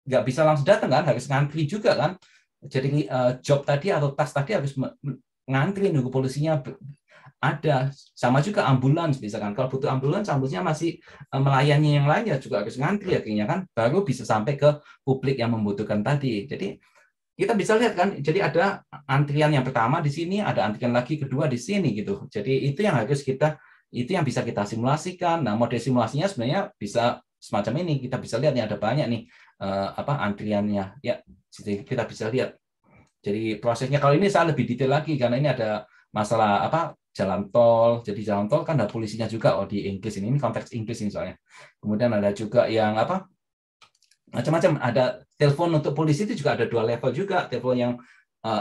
nggak bisa langsung datang kan, harus ngantri juga kan. Jadi job tadi atau tas tadi harus ngantri nunggu polisinya ada. Sama juga ambulans misalkan, kalau butuh ambulansnya masih melayani yang lain ya juga harus ngantri akhirnya kan, baru bisa sampai ke publik yang membutuhkan tadi. Jadi kita bisa lihat kan, jadi ada antrian yang pertama di sini, ada antrian lagi kedua di sini gitu. Jadi itu yang bisa kita simulasikan. Nah, model simulasinya sebenarnya bisa semacam ini. Kita bisa lihat nih ada banyak nih antriannya. Ya, jadi kita bisa lihat. Jadi prosesnya kalau ini saya lebih detail lagi karena ini ada masalah jalan tol. Jadi jalan tol kan ada polisinya juga di Inggris ini konteks Inggris ini soalnya. Kemudian ada juga yang macam-macam, ada telepon untuk polisi itu juga ada 2 level juga, telepon yang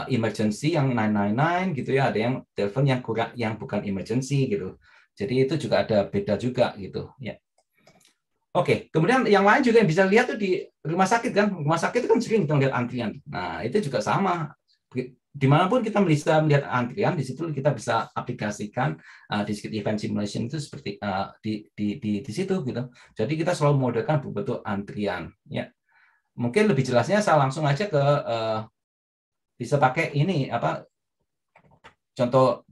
emergency yang 999 gitu ya, ada yang telepon yang bukan emergency gitu. Jadi itu juga ada beda juga gitu ya. Oke, kemudian yang lain juga yang bisa lihat tuh di rumah sakit kan. Rumah sakit itu kan sering kita lihat antrian. Nah, itu juga sama. Dimanapun kita bisa melihat antrian, di situ kita bisa aplikasikan discrete event simulation itu seperti di situ gitu. Jadi kita selalu modelkan berbentuk antrian ya. mungkin lebih jelasnya saya langsung aja ke bisa pakai ini apa contoh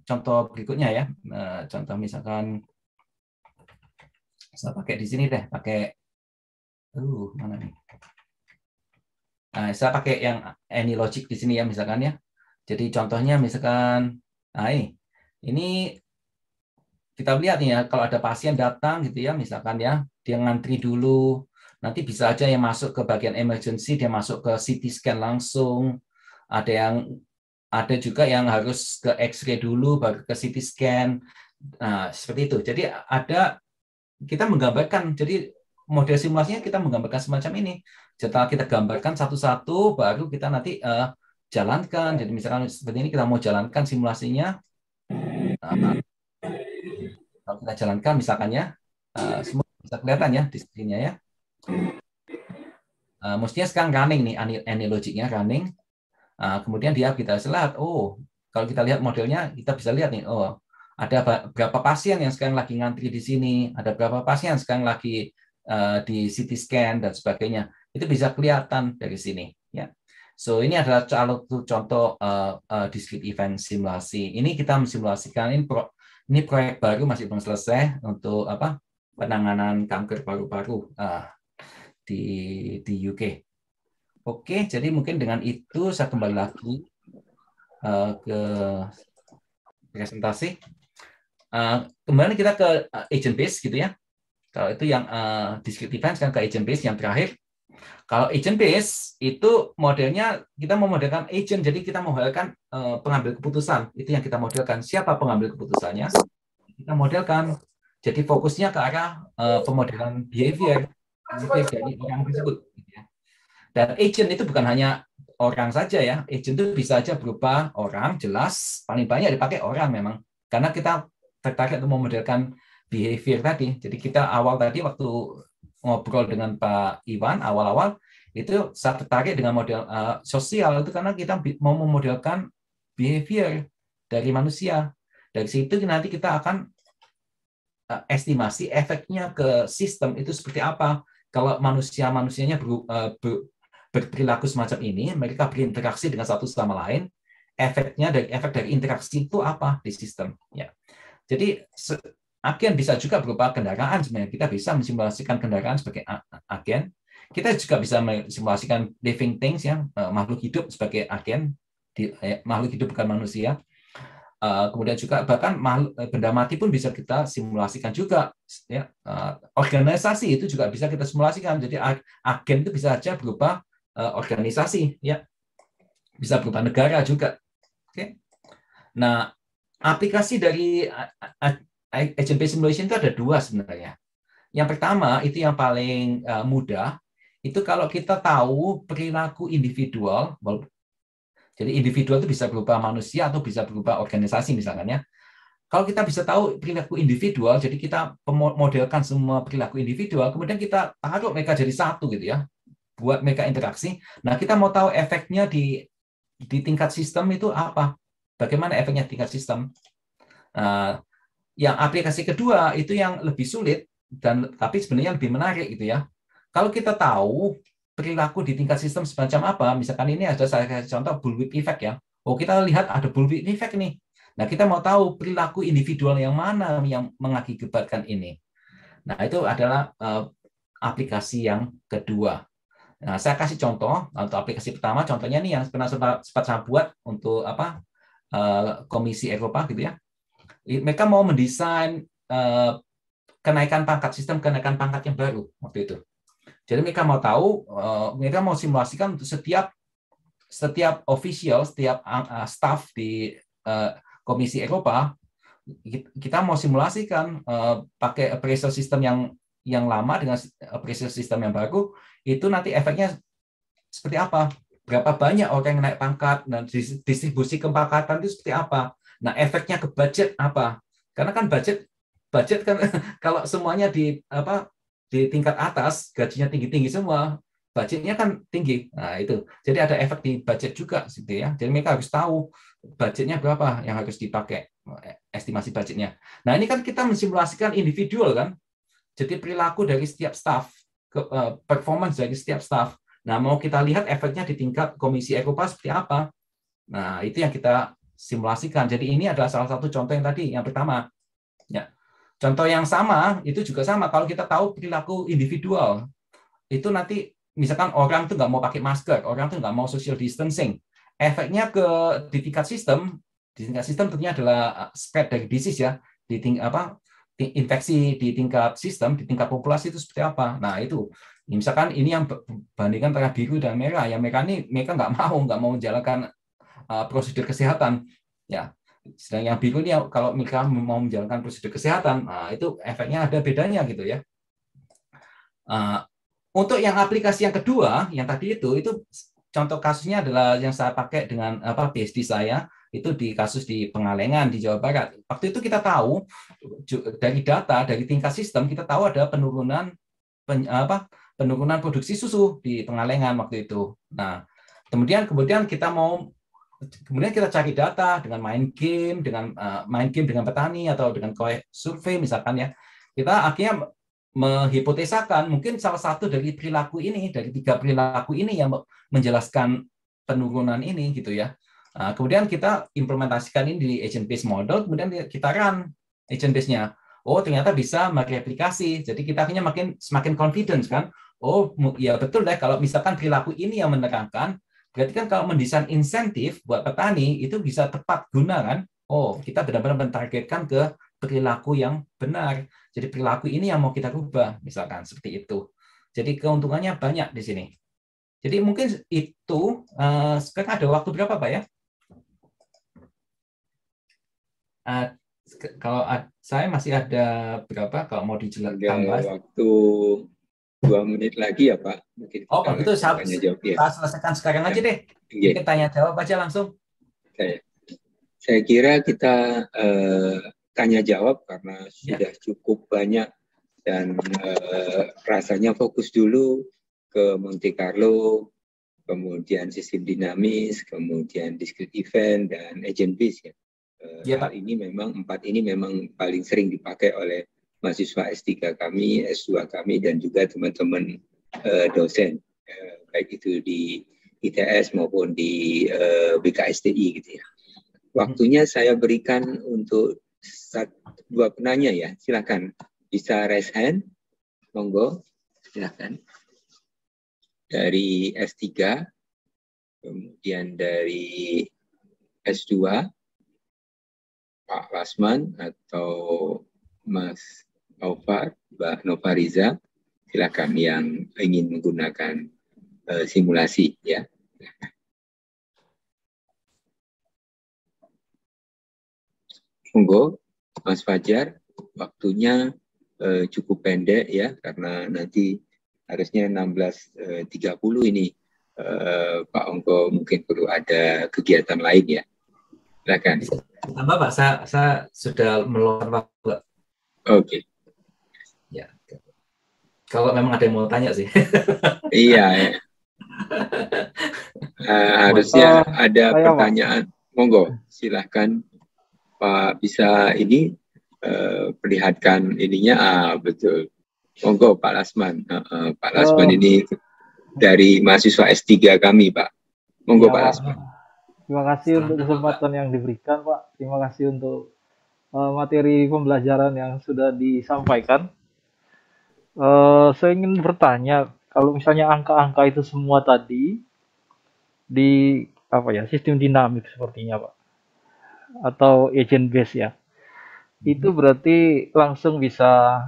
berikutnya ya. Contoh misalkan saya pakai di sini deh, pakai mana nih? Nah, saya pakai yang AnyLogic di sini ya misalkan ya. Jadi contohnya misalkan, nah ini kita lihat nih ya, kalau ada pasien datang gitu ya, misalkan ya, dia ngantri dulu, nanti bisa aja yang masuk ke bagian emergency, dia masuk ke CT scan langsung, ada juga yang harus ke X-ray dulu, baru ke CT scan, nah seperti itu. Jadi kita menggambarkan, jadi model simulasinya kita menggambarkan semacam ini. Setelah kita gambarkan satu-satu, baru kita nanti jalankan. Jadi misalkan seperti ini kita mau jalankan simulasinya. Kalau kita jalankan misalkannya, semua bisa kelihatan ya di screen-nya ya. Mestinya sekarang running nih, AnyLogic-nya running. Kemudian kita bisa lihat, kalau kita lihat modelnya, kita bisa lihat nih, ada berapa pasien yang sekarang lagi ngantri di sini, ada berapa pasien yang sekarang lagi di CT scan dan sebagainya. Itu bisa kelihatan dari sini. Ya. So ini adalah contoh discrete event simulasi. Ini kita mensimulasikan ini proyek baru masih belum selesai untuk penanganan kanker paru-paru di UK. Oke, jadi mungkin dengan itu saya kembali lagi ke presentasi. Kembali kita ke agent base gitu ya. Kalau itu yang discrete event, sekarang ke agent base yang terakhir. Kalau agent base itu modelnya kita memodelkan agent, jadi kita memodelkan pengambil keputusan. Itu yang kita modelkan. Siapa pengambil keputusannya? Kita modelkan. Jadi fokusnya ke arah pemodelan behavior dari orang tersebut. Dan agent itu bukan hanya orang saja ya. Agent itu bisa aja berupa orang, jelas. Paling banyak dipakai orang memang. Karena kita tertarik untuk memodelkan behavior tadi. Jadi kita awal tadi waktu ngobrol dengan Pak Iwan awal-awal itu saya tertarik dengan model sosial itu karena kita mau memodelkan behavior dari manusia. Dari situ nanti kita akan estimasi efeknya ke sistem itu seperti apa. Kalau manusianya berperilaku semacam ini, mereka berinteraksi dengan satu sama lain, efek dari interaksi itu apa di sistem. Ya. Jadi agen bisa juga berupa kendaraan sebenarnya. Kita bisa mensimulasikan kendaraan sebagai agen. Kita juga bisa mensimulasikan living things ya, makhluk hidup sebagai agen. Makhluk hidup bukan manusia. Kemudian juga bahkan benda mati pun bisa kita simulasikan juga. Ya. Organisasi itu juga bisa kita simulasikan. Jadi agen itu bisa saja berupa organisasi, ya, bisa berupa negara juga. Oke. Nah, aplikasi dari agent based simulation itu ada dua sebenarnya. Yang pertama itu yang paling mudah itu kalau kita tahu perilaku individual. Jadi individual itu bisa berupa manusia atau bisa berupa organisasi misalkan ya. Kalau kita bisa tahu perilaku individual, jadi kita memodelkan semua perilaku individual, kemudian kita taruh mereka jadi satu gitu ya, buat mereka interaksi. Nah kita mau tahu efeknya di tingkat sistem itu apa? Bagaimana efeknya di tingkat sistem? Yang aplikasi kedua itu yang lebih sulit tapi sebenarnya lebih menarik gitu ya. Kalau kita tahu perilaku di tingkat sistem semacam apa, misalkan ini ada saya kasih contoh bullwhip effect ya. Kita lihat ada bullwhip effect nih. Nah, kita mau tahu perilaku individual yang mana yang mengakibatkan ini. Nah, itu adalah aplikasi yang kedua. Nah, saya kasih contoh untuk aplikasi pertama. Contohnya nih yang pernah sempat saya buat untuk Komisi Eropa gitu ya. Mereka mau mendesain kenaikan pangkat yang baru waktu itu. Jadi mereka mau tahu, mereka mau simulasikan untuk setiap official, setiap staff di Komisi Eropa, kita mau simulasikan pakai appraisal system yang lama dengan appraisal system yang baru, itu nanti efeknya seperti apa? Berapa banyak orang yang naik pangkat, dan distribusi kepangkatan itu seperti apa? Nah, efeknya ke budget apa? Karena kan budget kan kalau semuanya di tingkat atas, gajinya tinggi-tinggi semua, budgetnya kan tinggi. Nah, itu. Jadi ada efek di budget juga gitu ya. Jadi mereka harus tahu budgetnya berapa yang harus dipakai, estimasi budgetnya. Nah, ini kan kita mensimulasikan individual kan. Jadi perilaku dari setiap staff, performance dari setiap staff. Nah, mau kita lihat efeknya di tingkat Komisi Eropa seperti apa. Nah, itu yang kita simulasikan. Jadi ini adalah salah satu contoh yang tadi, yang pertama. Ya. Contoh yang sama, itu juga sama. Kalau kita tahu perilaku individual, itu nanti misalkan orang tuh nggak mau pakai masker, orang tuh nggak mau social distancing. Efeknya di tingkat sistem tentunya adalah spread dari disease ya, di infeksi di tingkat sistem, di tingkat populasi itu seperti apa. Nah itu, misalkan ini yang bandingkan antara biru dan merah. Yang merah ini mereka nggak mau menjalankan prosedur kesehatan. Ya, sedang yang biru ini kalau mereka mau menjalankan prosedur kesehatan, nah, itu efeknya ada bedanya gitu ya. Untuk yang aplikasi yang kedua, yang tadi itu contoh kasusnya adalah yang saya pakai dengan PhD saya. Itu di kasus di Pengalengan di Jawa Barat. Waktu itu kita tahu dari data dari tingkat sistem kita tahu ada penurunan produksi susu di Pengalengan waktu itu. Nah, kemudian kita cari data dengan main game dengan petani atau dengan survei misalkan ya. Kita akhirnya menghipotesakan mungkin salah satu dari perilaku ini, dari 3 perilaku ini yang menjelaskan penurunan ini gitu ya. Nah, kemudian kita implementasikan ini di agent based model, kemudian kita run agent base-nya. Oh, ternyata bisa mereplikasi. Jadi kita akhirnya semakin confidence kan. Oh, ya betul deh kalau misalkan perilaku ini yang menerangkan, berarti kan kalau mendesain insentif buat petani itu bisa tepat guna kan. Oh, kita benar-benar mentargetkan ke perilaku yang benar. Jadi perilaku ini yang mau kita rubah, misalkan seperti itu. Jadi keuntungannya banyak di sini. Jadi mungkin itu sekarang ada waktu berapa Pak ya? Kalau saya masih ada berapa? Kalau mau dijelaskan waktu 2 menit lagi ya Pak. Mungkin kalau itu saya selesaikan sekarang aja deh. Kita tanya jawab aja langsung. Saya kira kita tanya jawab karena sudah cukup banyak dan rasanya fokus dulu ke Monte Carlo, kemudian sistem dinamis, kemudian discrete event dan agent based ya. Hal ini memang 4 ini memang paling sering dipakai oleh mahasiswa S3 kami, S2 kami dan juga teman-teman dosen baik itu di ITS maupun di BKSTI gitu ya. Waktunya saya berikan untuk 2 penanya ya. Silakan bisa raise hand. Monggo, silakan. Dari S3, kemudian dari S2, Pak Lasman atau Mas Nova, Mbak Nova Riza, silakan yang ingin menggunakan simulasi ya. Monggo, Mas Fajar, waktunya cukup pendek ya karena nanti harusnya 16.30 ini Pak Ongko mungkin perlu ada kegiatan lain ya. Silakan. Tambah Pak, saya sudah meluangkan waktu. Oke. Ya. Kalau memang ada yang mau tanya sih. Iya. Harusnya ada pertanyaan. Monggo, silahkan Pak bisa ini perlihatkan ininya. Betul. Monggo Pak Lasman. Pak Lasman ini dari mahasiswa S3 kami Pak. Monggo Pak Lasman. Terima kasih untuk kesempatan yang diberikan, Pak. Terima kasih untuk materi pembelajaran yang sudah disampaikan. Saya ingin bertanya, kalau misalnya angka-angka itu semua tadi di sistem dinamik sepertinya, Pak, atau agent base ya, itu berarti langsung bisa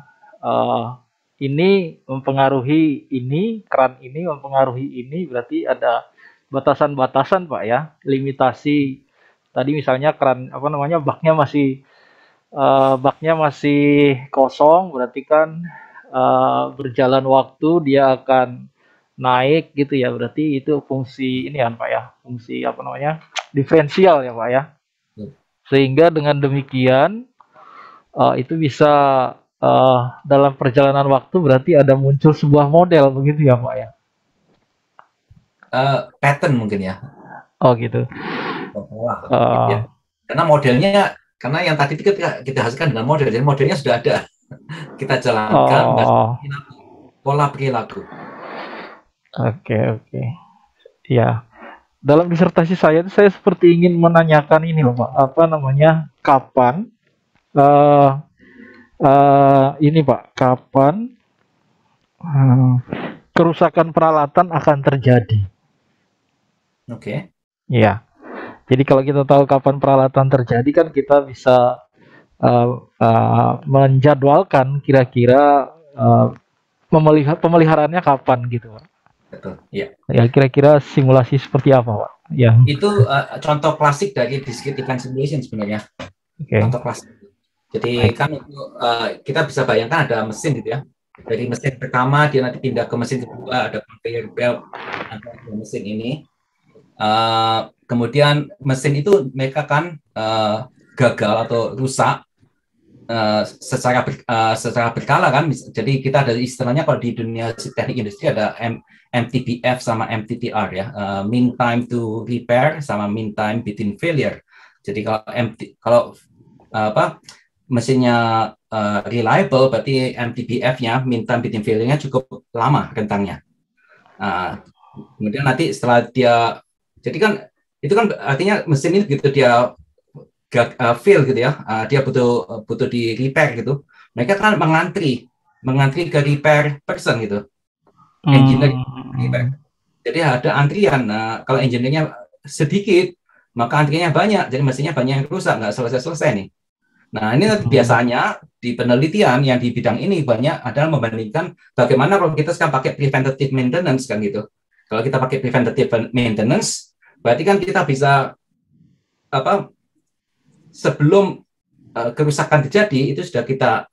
ini mempengaruhi ini, keran ini mempengaruhi ini, berarti ada batasan-batasan Pak ya, limitasi. Tadi misalnya keran baknya masih kosong, berarti kan berjalan waktu dia akan naik gitu ya, berarti itu fungsi ini kan Pak ya, fungsi diferensial ya Pak ya. Sehingga dengan demikian itu bisa dalam perjalanan waktu berarti ada muncul sebuah model begitu ya Pak ya. Pattern mungkin ya. Oh gitu. Ya. Karena modelnya, karena yang tadi kita hasilkan dengan model, jadi modelnya sudah ada. Kita jalankan pola perilaku. Oke, oke. Ya, dalam disertasi saya itu saya seperti ingin menanyakan ini loh Pak, apa namanya, kapan eh ini Pak, kapan eh, kerusakan peralatan akan terjadi? Oke. Ya, jadi kalau kita tahu kapan peralatan terjadi kan kita bisa menjadwalkan kira-kira pemeliharaannya kapan gitu Pak. Betul. Ya. Ya kira-kira simulasi seperti apa Pak? Yang Itu contoh klasik dari discrete event simulation sebenarnya. oke, Contoh klasik. Jadi baik. kan kita bisa bayangkan ada mesin gitu ya. Dari mesin pertama dia nanti pindah ke mesin kedua, ada conveyor belt antara dua mesin ini. Kemudian mesin itu mereka kan gagal atau rusak secara berkala kan. Jadi kita ada istilahnya kalau di dunia teknik industri ada MTBF sama MTTR ya, mean time to repair sama mean time between failure. Jadi kalau apa mesinnya reliable berarti MTBF-nya mean time between failure-nya cukup lama rentangnya. Kemudian nanti setelah dia jadi kan itu kan artinya mesin ini gitu dia fail gitu ya, dia butuh di repair gitu. Mereka kan mengantri ke repair person gitu, engineer repair. Jadi ada antrian. Nah, kalau engineer-nya sedikit, maka antriannya banyak. Jadi mesinnya banyak yang rusak, nggak selesai-selesai nih. Nah, ini biasanya di penelitian yang di bidang ini banyak adalah membandingkan bagaimana kalau kita sekarang pakai preventative maintenance kan gitu. Kalau kita pakai preventative maintenance, berarti kan kita bisa apa sebelum kerusakan terjadi itu sudah kita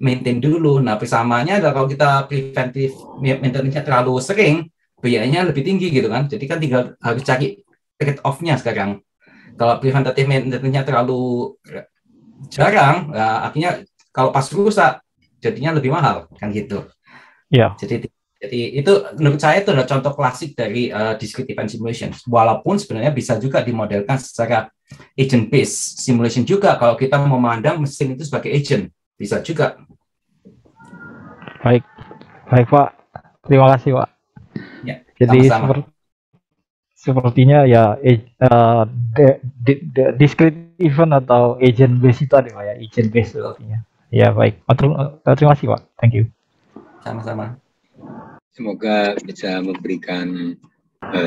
maintain dulu. Nah, persamaannya adalah kalau kita preventive maintenance-nya terlalu sering, biayanya lebih tinggi gitu kan. Jadi kan tinggal harus cari trade off-nya sekarang. Kalau preventative maintenance-nya terlalu jarang, akhirnya kalau pas rusak jadinya lebih mahal kan gitu. Ya. Jadi itu menurut saya itu adalah contoh klasik dari discrete event simulation. Walaupun sebenarnya bisa juga dimodelkan secara agent based simulation juga kalau kita memandang mesin itu sebagai agent, bisa juga. Baik, baik Pak. Terima kasih Pak. Ya, Jadi sama-sama. sepertinya ya discrete event atau agent based itu ada Pak ya, agent based artinya. Ya baik. Terima kasih Pak. Thank you. Sama-sama. Semoga bisa memberikan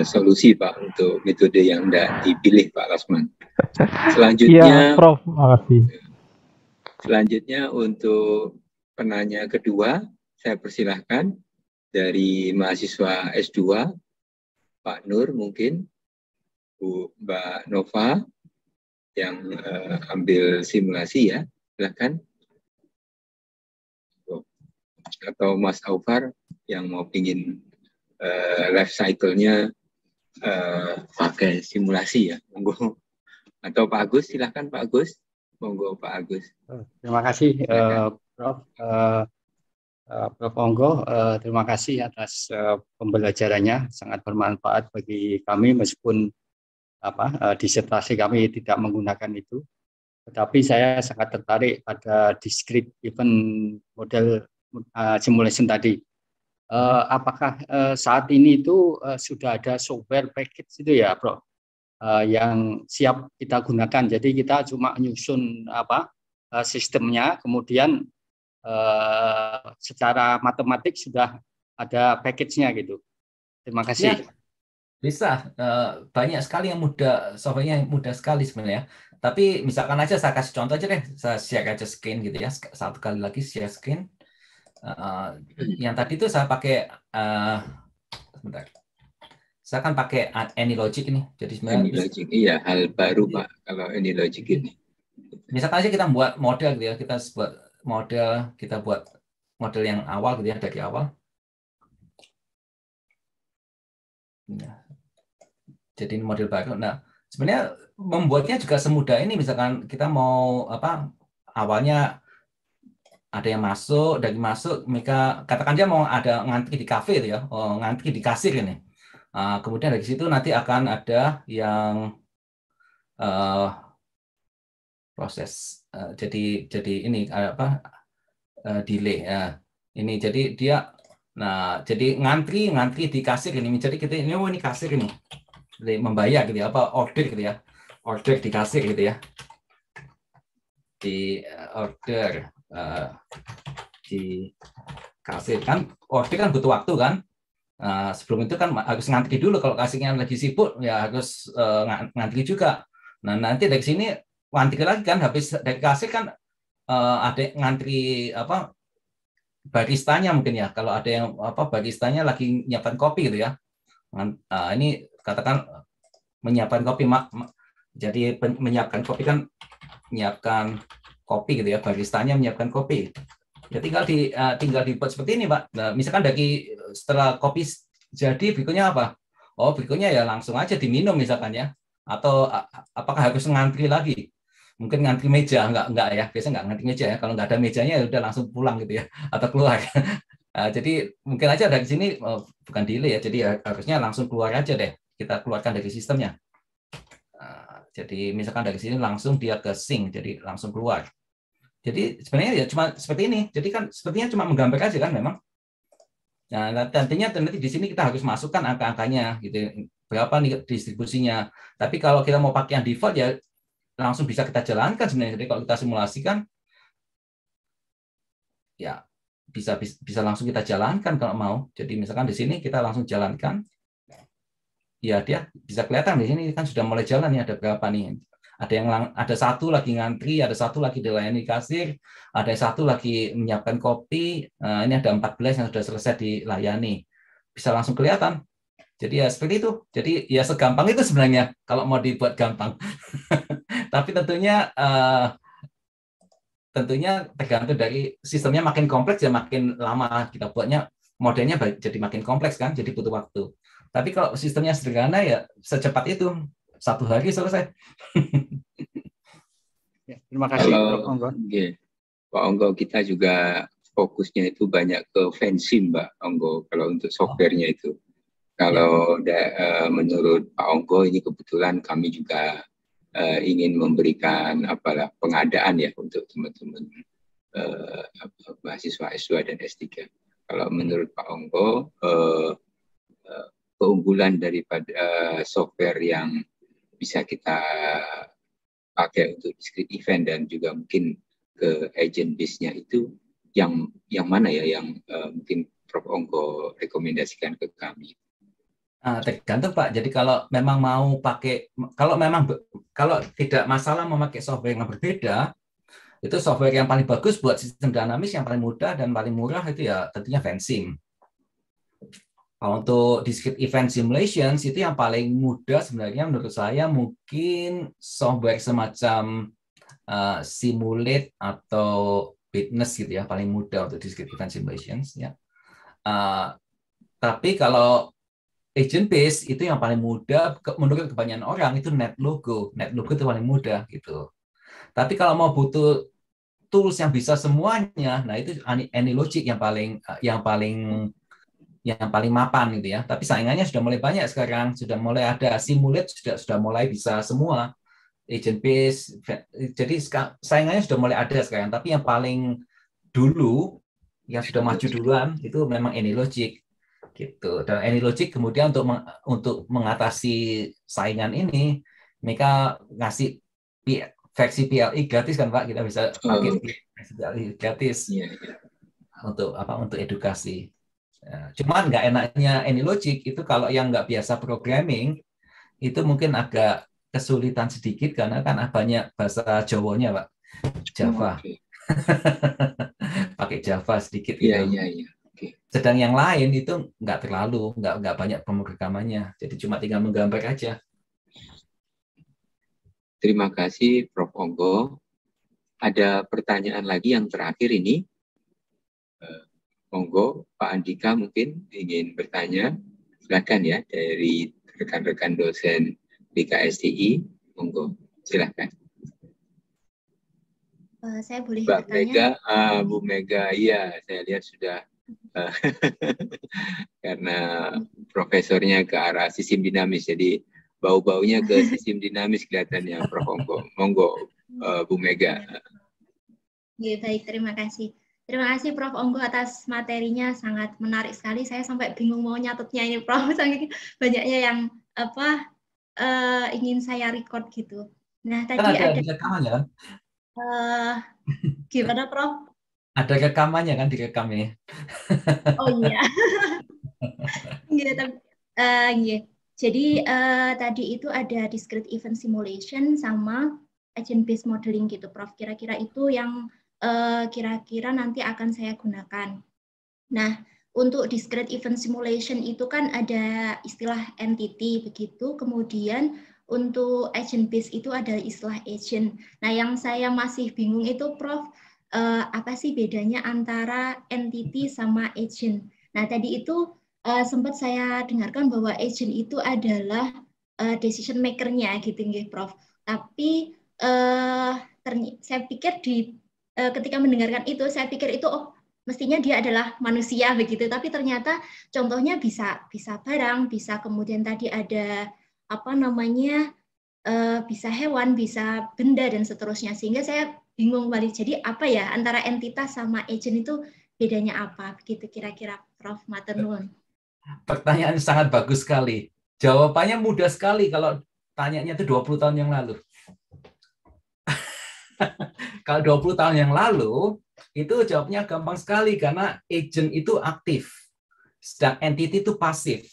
solusi Pak untuk metode yang tidak dipilih Pak Lasman. Selanjutnya, ya, Prof. Makasih. Selanjutnya untuk penanya kedua, saya persilahkan dari mahasiswa S2, Pak Nur mungkin, Mbak Nova yang ambil simulasi ya, silakan. Atau Mas Aufar yang mau pingin life cycle-nya pakai simulasi ya, monggo. Atau Pak Agus, silakan Pak Agus, monggo Pak Agus. Terima kasih Prof. Prof. Onggo, terima kasih atas pembelajarannya, sangat bermanfaat bagi kami meskipun disertasi kami tidak menggunakan itu. Tetapi saya sangat tertarik pada discrete event model simulation tadi. Apakah saat ini itu sudah ada software package itu ya, Prof? Yang siap kita gunakan. Jadi kita cuma nyusun sistemnya, kemudian secara matematik sudah ada package-nya gitu. Terima kasih. Ya, bisa. Banyak sekali yang mudah, software-nya yang mudah sekali sebenarnya. Tapi misalkan aja saya kasih contoh aja deh, saya share aja screen gitu ya. Satu kali lagi share screen. Yang tadi itu saya pakai, sebentar. Saya kan pakai AnyLogic ini. Jadi sebenarnya AnyLogic, iya hal baru Pak kalau AnyLogic ini. Misalkan aja kita buat model gitu ya, kita buat model yang awal gitu ya, dari awal. Nah, jadi ini model baru. Nah, sebenarnya membuatnya juga semudah ini. Misalkan kita mau awalnya ada yang masuk, dari masuk mereka katakan dia mau ada ngantri di kafe gitu ya, ngantri di kasir ini. Kemudian dari situ nanti akan ada yang proses jadi ini delay ya. Ini jadi dia Nah, jadi ngantri di kasir ini. Jadi kita ini, oh ini kasir ini, jadi membayar gitu ya, apa order gitu ya, order di kasir gitu ya, di order di kasir kan, order kan butuh waktu kan. Nah, sebelum itu kan harus ngantri dulu. Kalau kasirnya lagi sibuk, ya harus ngantri juga. Nah, nanti dari sini ngantri lagi kan, habis dari kasir kan ada ngantri apa baristanya mungkin ya. Kalau ada yang apa baristanya lagi nyiapkan kopi gitu ya. Ini katakan menyiapkan kopi, jadi menyiapkan kopi kan menyiapkan kopi gitu ya, baristanya menyiapkan kopi. Ya tinggal dibuat seperti ini, Pak. Nah, misalkan setelah kopi jadi berikutnya apa? Oh, berikutnya ya langsung aja diminum misalkan ya. Atau apakah harus ngantri lagi? Mungkin ngantri meja, enggak ya. Biasanya enggak ngantri meja ya. Kalau enggak ada mejanya ya udah langsung pulang gitu ya, atau keluar. Jadi mungkin aja dari sini bukan delay ya. Jadi harusnya langsung keluar aja deh. Kita keluarkan dari sistemnya. Jadi misalkan dari sini langsung dia ke sync, jadi langsung keluar. Jadi sebenarnya ya cuma seperti ini. Jadi kan sepertinya cuma menggambar aja kan memang. Nah, nanti di sini kita harus masukkan angka-angkanya gitu. Berapa nih distribusinya. Tapi kalau kita mau pakai yang default ya langsung bisa kita jalankan sebenarnya. Jadi kalau kita simulasikan ya bisa langsung kita jalankan kalau mau. Jadi misalkan di sini kita langsung jalankan. Ya dia bisa kelihatan di sini kan sudah mulai jalan ya, ada berapa nih. Ada satu lagi ngantri, ada satu lagi dilayani kasir, ada satu lagi menyiapkan kopi. Ini ada 14 yang sudah selesai dilayani. Bisa langsung kelihatan. Jadi ya seperti itu. Jadi ya segampang itu sebenarnya kalau mau dibuat gampang. Tapi tentunya tergantung dari sistemnya, makin kompleks ya makin lama kita buatnya, modelnya jadi makin kompleks kan, jadi butuh waktu. Tapi kalau sistemnya sederhana ya secepat itu, 1 hari selesai. Ya, terima kasih Prof. Onggo. Pak Onggo, kita juga fokusnya itu banyak ke fancy Mbak Onggo kalau untuk softwarenya itu. Kalau menurut Pak Onggo ini kebetulan kami juga ingin memberikan pengadaan ya untuk teman-teman mahasiswa dan S3. Kalau menurut Pak Onggo, keunggulan daripada software yang bisa kita pakai untuk discrete event dan juga mungkin ke agent base-nya itu yang mana ya yang mungkin Prof. Onggo rekomendasikan ke kami? Tergantung Pak. Jadi kalau memang mau pakai, kalau tidak masalah memakai software yang berbeda, itu software yang paling bagus buat sistem dinamis yang paling mudah dan paling murah itu ya tentunya Vensim. Kalau untuk discrete event simulations itu yang paling mudah sebenarnya menurut saya mungkin software semacam Simulate atau Witness gitu ya, paling mudah untuk discrete event simulations ya. Tapi kalau agent base itu yang paling mudah menurut kebanyakan orang itu NetLogo. NetLogo itu paling mudah gitu. Tapi kalau mau butuh tools yang bisa semuanya, nah itu AnyLogic yang paling mapan gitu ya. Tapi saingannya sudah mulai banyak sekarang, sudah mulai ada Simulate, sudah mulai bisa semua agent base. Jadi saingannya sudah mulai ada sekarang. Tapi yang paling dulu, yang sudah maju duluan itu memang AnyLogic gitu. Dan AnyLogic kemudian untuk mengatasi saingan ini, mereka ngasih versi PLE gratis kan Pak, kita bisa pakai versi PLE gratis untuk edukasi. Cuman nggak enaknya AnyLogic itu kalau yang nggak biasa programming itu mungkin agak kesulitan sedikit karena kan banyak bahasa Jawanya Pak, Java. Pakai Java sedikit gitu. Sedang yang lain itu nggak banyak pemrogramannya, jadi cuma tinggal menggambar aja. Terima kasih Prof. Onggo. Ada pertanyaan lagi yang terakhir ini. Onggo, Pak Andika mungkin ingin bertanya. Silakan ya dari rekan-rekan dosen BKSDI. Onggo, silakan. Saya boleh Mbak bertanya? Mega, Bu Mega, iya saya lihat sudah karena profesornya ke arah sistem dinamis, jadi bau-baunya ke sistem dinamis kelihatannya Prof. Onggo. Monggo, Bu Mega. Ya, baik, terima kasih. Terima kasih Prof. Onggo atas materinya, sangat menarik sekali. Saya sampai bingung mau nyatetnya ini Prof. Saking banyaknya yang ingin saya record gitu. Nah, tadi Kan ada ada rekamannya kan? Gimana Prof? Ada rekamannya kan, direkam ini. Oh iya. Iya. Jadi tadi itu ada discrete event simulation sama agent based modeling gitu Prof. Kira-kira itu yang kira-kira nanti akan saya gunakan. Nah, untuk discrete event simulation itu kan ada istilah entity begitu, kemudian untuk agent based itu ada istilah agent. Nah, yang saya masih bingung itu Prof, apa sih bedanya antara entity sama agent? Nah, tadi itu sempat saya dengarkan bahwa agent itu adalah decision maker-nya gitu nggih, Prof. Tapi saya pikir ketika mendengarkan itu, saya pikir itu mestinya dia adalah manusia begitu, tapi ternyata contohnya bisa barang, bisa kemudian tadi ada bisa hewan, bisa benda dan seterusnya, sehingga saya bingung balik. Jadi apa ya antara entitas sama agent itu bedanya apa begitu kira-kira Prof. Matur nuwun. Pertanyaan sangat bagus sekali. Jawabannya mudah sekali kalau tanyanya itu 20 tahun yang lalu. Kalau 20 tahun yang lalu, itu jawabnya gampang sekali karena agent itu aktif, sedang entity itu pasif.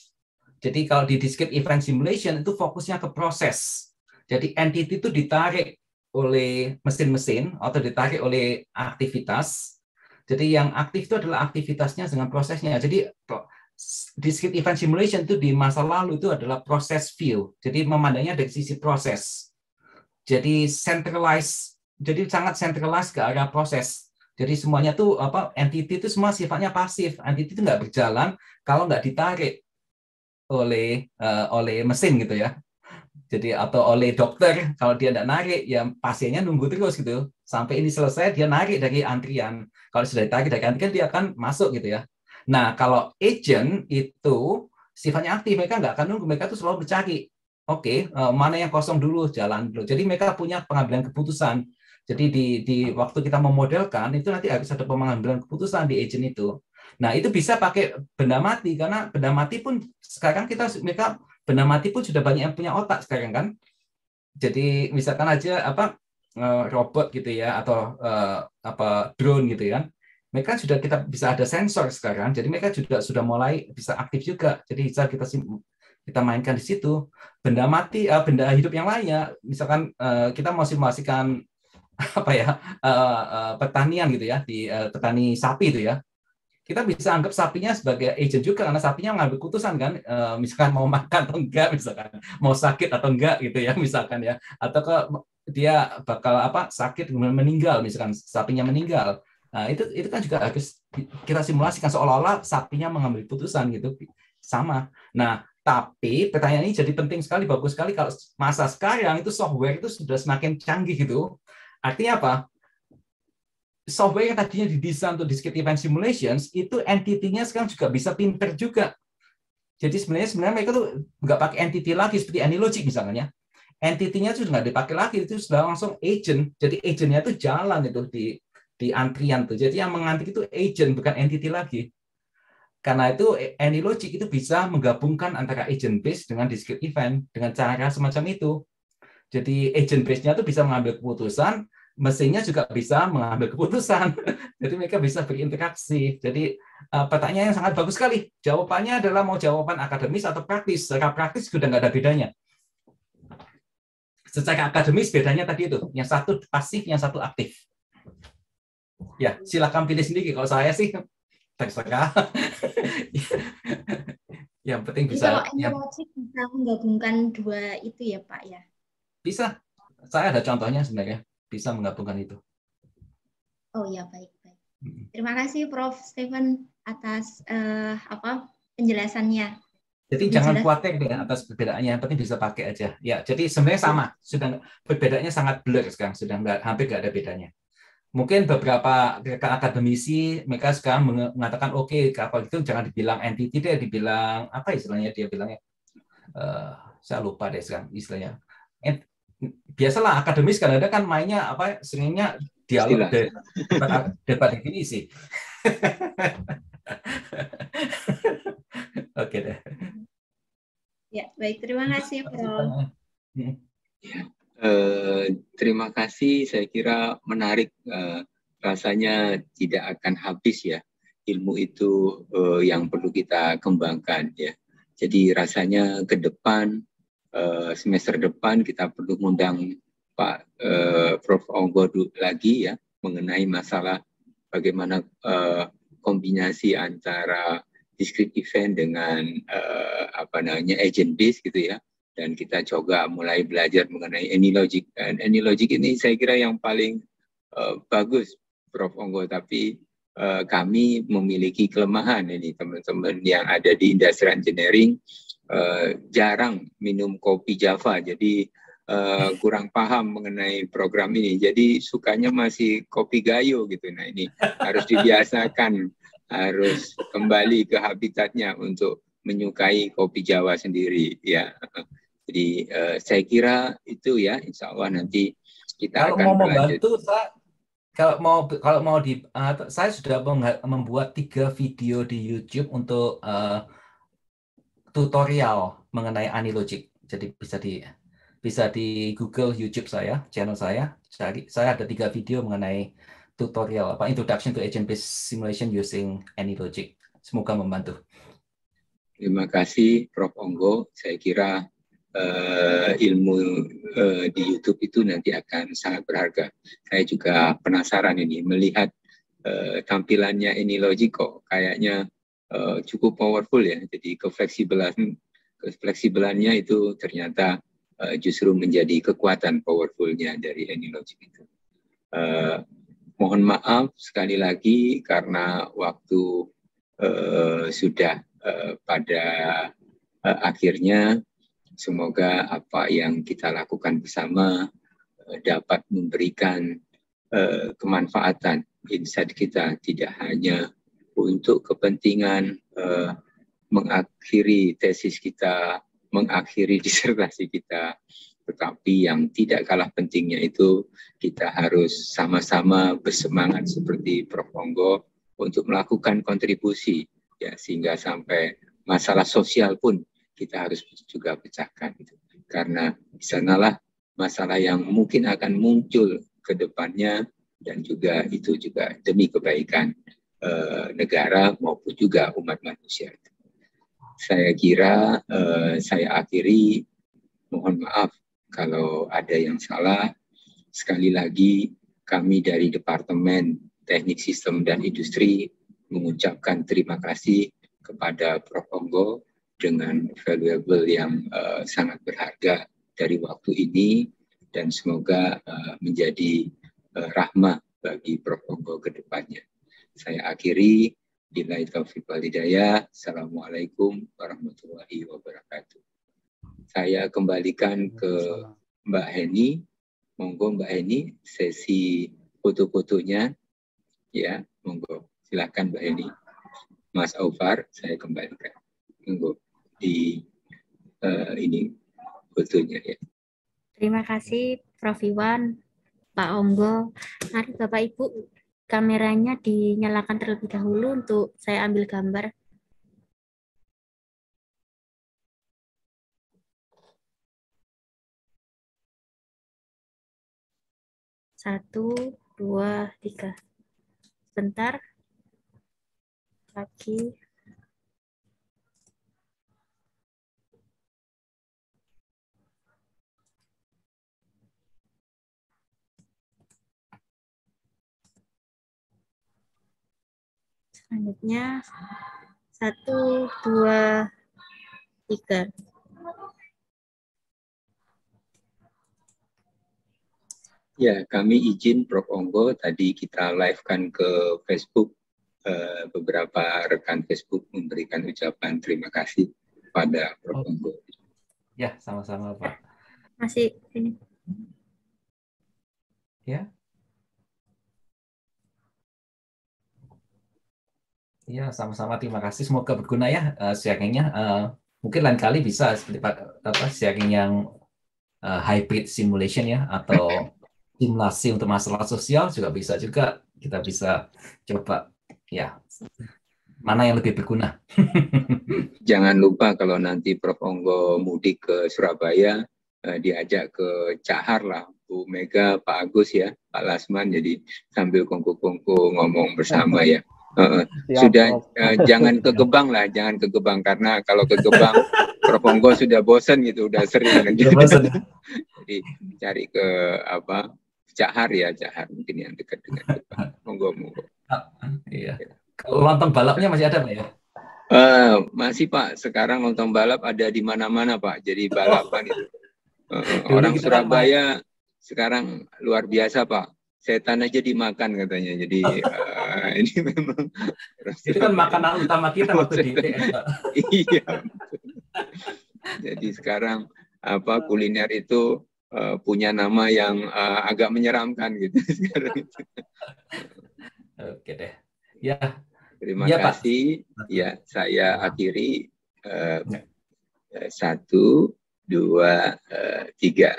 Jadi kalau di discrete event simulation itu fokusnya ke proses. Jadi entity itu ditarik oleh mesin-mesin atau ditarik oleh aktivitas. Jadi yang aktif itu adalah aktivitasnya dengan prosesnya. Jadi discrete event simulation itu di masa lalu itu adalah proses view. Jadi memandangnya dari sisi proses. Jadi centralized. Jadi sangat centralized ke arah proses. Jadi semuanya tuh entity itu semua sifatnya pasif. Entity itu nggak berjalan kalau nggak ditarik oleh mesin gitu ya. Jadi atau oleh dokter, kalau dia nggak narik ya pasiennya nunggu terus gitu. Sampai ini selesai dia narik dari antrian. Kalau sudah ditarik dari antrian dia akan masuk gitu ya. Nah, kalau agent itu sifatnya aktif, mereka nggak akan nunggu, mereka tuh selalu mencari. Oke, mana yang kosong dulu, jalan dulu. Jadi mereka punya pengambilan keputusan. Jadi di waktu kita memodelkan itu nanti harus ada pengambilan keputusan di agent itu. Nah itu bisa pakai benda mati karena benda mati pun sekarang mereka benda mati pun sudah banyak yang punya otak sekarang kan. Jadi misalkan aja robot gitu ya atau drone gitu ya. Mereka kita bisa ada sensor sekarang. Jadi mereka juga sudah mulai bisa aktif juga. Jadi bisa kita mainkan di situ. Benda mati, benda hidup yang lainnya. Misalkan kita mau simulasikan pertanian gitu ya di petani sapi itu ya, kita bisa anggap sapinya sebagai agent juga karena sapinya mengambil keputusan kan, misalkan mau makan atau enggak, misalkan mau sakit atau enggak gitu ya misalkan ya, atau dia bakal sakit kemudian meninggal, misalkan sapinya meninggal. Nah itu kan juga harus kita simulasikan seolah-olah sapinya mengambil keputusan gitu sama. Nah tapi pertanyaan ini jadi penting sekali, bagus sekali kalau masa sekarang itu software itu sudah semakin canggih gitu. Artinya apa? Software yang tadinya didesain untuk discrete event simulations itu entity-nya sekarang juga bisa pinter juga. Jadi sebenarnya mereka tuh nggak pakai entity lagi seperti AnyLogic misalnya. Entity-nya itu nggak dipakai lagi, itu sudah langsung agent. Jadi agent-nya itu jalan itu di antrian tuh. Jadi yang mengantri itu agent bukan entity lagi. Karena itu AnyLogic itu bisa menggabungkan antara agent based dengan discrete event dengan cara semacam itu. Jadi agent base-nya itu bisa mengambil keputusan, mesinnya juga bisa mengambil keputusan. Jadi mereka bisa berinteraksi. Jadi pertanyaan yang sangat bagus sekali. Jawabannya adalah mau jawaban akademis atau praktis. Secara praktis sudah nggak ada bedanya. Secara akademis bedanya tadi itu. Yang satu pasif, yang satu aktif. Ya, silakan pilih sendiri. Kalau saya sih terserah. Yang penting bisa. Kalau AnyLogic bisa menggabungkan dua itu ya Pak ya? Bisa. Saya ada contohnya sebenarnya. Bisa menggabungkan itu. Oh ya, baik. Terima kasih Prof. Stephen atas penjelasannya. Jadi jangan khawatir dengan atas perbedaannya, yang penting bisa pakai aja. Ya, jadi sebenarnya sama. Sudah perbedaannya sangat blur sekarang, sudah hampir nggak ada bedanya. Mungkin beberapa rekan akademisi mereka sekarang mengatakan oke, kalau itu jangan dibilang entity deh, dibilang apa istilahnya dia bilangnya. Saya lupa deh sekarang istilahnya. biasalah akademis kadang-kadang kan mainnya apa seringnya dialog debat definisi. Oke deh. Ya, baik, terima kasih Prof. Terima kasih, saya kira menarik, rasanya tidak akan habis ya ilmu itu yang perlu kita kembangkan ya. Jadi rasanya ke depan semester depan kita perlu mengundang Pak Prof. Onggo lagi ya mengenai masalah bagaimana kombinasi antara discrete event dengan agent based gitu ya. Dan kita coba mulai belajar mengenai AnyLogic. Dan AnyLogic ini saya kira yang paling bagus Prof. Onggo, tapi kami memiliki kelemahan ini teman-teman yang ada di industrial engineering jarang minum kopi Java, jadi kurang paham mengenai program ini. Jadi sukanya masih kopi Gayo gitu. Nah ini harus dibiasakan, harus kembali ke habitatnya untuk menyukai kopi Jawa sendiri ya. Jadi saya kira itu ya, insya Allah nanti kita akan mau berlanjut. Membantu, saya sudah membuat 3 video di YouTube untuk tutorial mengenai AnyLogic. Jadi bisa di Google YouTube saya, channel saya. Saya ada 3 video mengenai tutorial Introduction to Agent-Based Simulation using AnyLogic. Semoga membantu. Terima kasih Prof. Onggo. Saya kira ilmu di YouTube itu nanti akan sangat berharga. Saya juga penasaran ini melihat tampilannya AnyLogic kok kayaknya cukup powerful ya. Jadi kefleksibelannya itu ternyata justru menjadi kekuatan powerfulnya dari AnyLogic itu. Mohon maaf sekali lagi karena waktu sudah pada akhirnya. Semoga apa yang kita lakukan bersama dapat memberikan kemanfaatan insight kita, tidak hanya untuk kepentingan mengakhiri tesis kita, mengakhiri disertasi kita, tetapi yang tidak kalah pentingnya itu kita harus sama-sama bersemangat seperti Prof. Onggo untuk melakukan kontribusi ya, sehingga sampai masalah sosial pun kita harus juga pecahkan itu. Karena di sanalah masalah yang mungkin akan muncul ke depannya, dan juga itu juga demi kebaikan negara maupun juga umat manusia. Saya kira saya akhiri, mohon maaf kalau ada yang salah. Sekali lagi kami dari Departemen Teknik Sistem dan Industri mengucapkan terima kasih kepada Prof. Onggo dengan valuable yang sangat berharga dari waktu ini, dan semoga menjadi rahmah bagi Prof. Onggo ke depannya. Saya akhiri, billahi taufiq wal hidayah. Assalamualaikum warahmatullahi wabarakatuh. Saya kembalikan ke Mbak Heni. Monggo Mbak Heni, sesi foto-fotonya. Ya, monggo. Silakan Mbak Heni. Mas Aufar, saya kembalikan. Monggo. Di ini fotonya ya. Terima kasih Prof. Iwan, Pak Onggo. Mari Bapak Ibu, kameranya dinyalakan terlebih dahulu untuk saya ambil gambar. Satu, dua, tiga. Sebentar. Lagi. Selanjutnya 1, 2, 3. Ya, kami izin Prof. Onggo, tadi kita live-kan ke Facebook, beberapa rekan Facebook memberikan ucapan terima kasih pada Prof. Onggo. Ya, sama-sama Pak. Masih ini. Ya. Ya, sama-sama terima kasih. Semoga berguna ya sharingnya. Mungkin lain kali bisa seperti sharing yang hybrid simulation ya, atau simulasi untuk masalah sosial juga bisa juga. Kita bisa coba ya mana yang lebih berguna. Jangan lupa kalau nanti Prof. Onggo mudik ke Surabaya, diajak ke Cahar lah, Bu Mega, Pak Agus ya, Pak Lasman, jadi sambil kongko-kongko ngomong bersama ya. Sudah jangan ke Gebang lah, jangan ke Gebang, karena kalau ke Gebang Prof. Onggo sudah bosan gitu, udah sering kan. Jadi cari ke apa, Cahar ya, Cahar mungkin yang dekat dengan Gebang. Monggo. Iya. Kalau lontong balapnya masih ada Pak ya? Masih Pak, sekarang lontong balap ada di mana-mana Pak, jadi balapan itu. Orang Surabaya sekarang luar biasa Pak, setan aja dimakan katanya, jadi ini memang itu kan makanan utama kita waktu di ITS Pak. Iya. Jadi sekarang apa kuliner itu punya nama yang agak menyeramkan gitu sekarang. Oke deh. Ya. Terima ya, kasih. Pak. Ya, saya akhiri 1, 2, 3.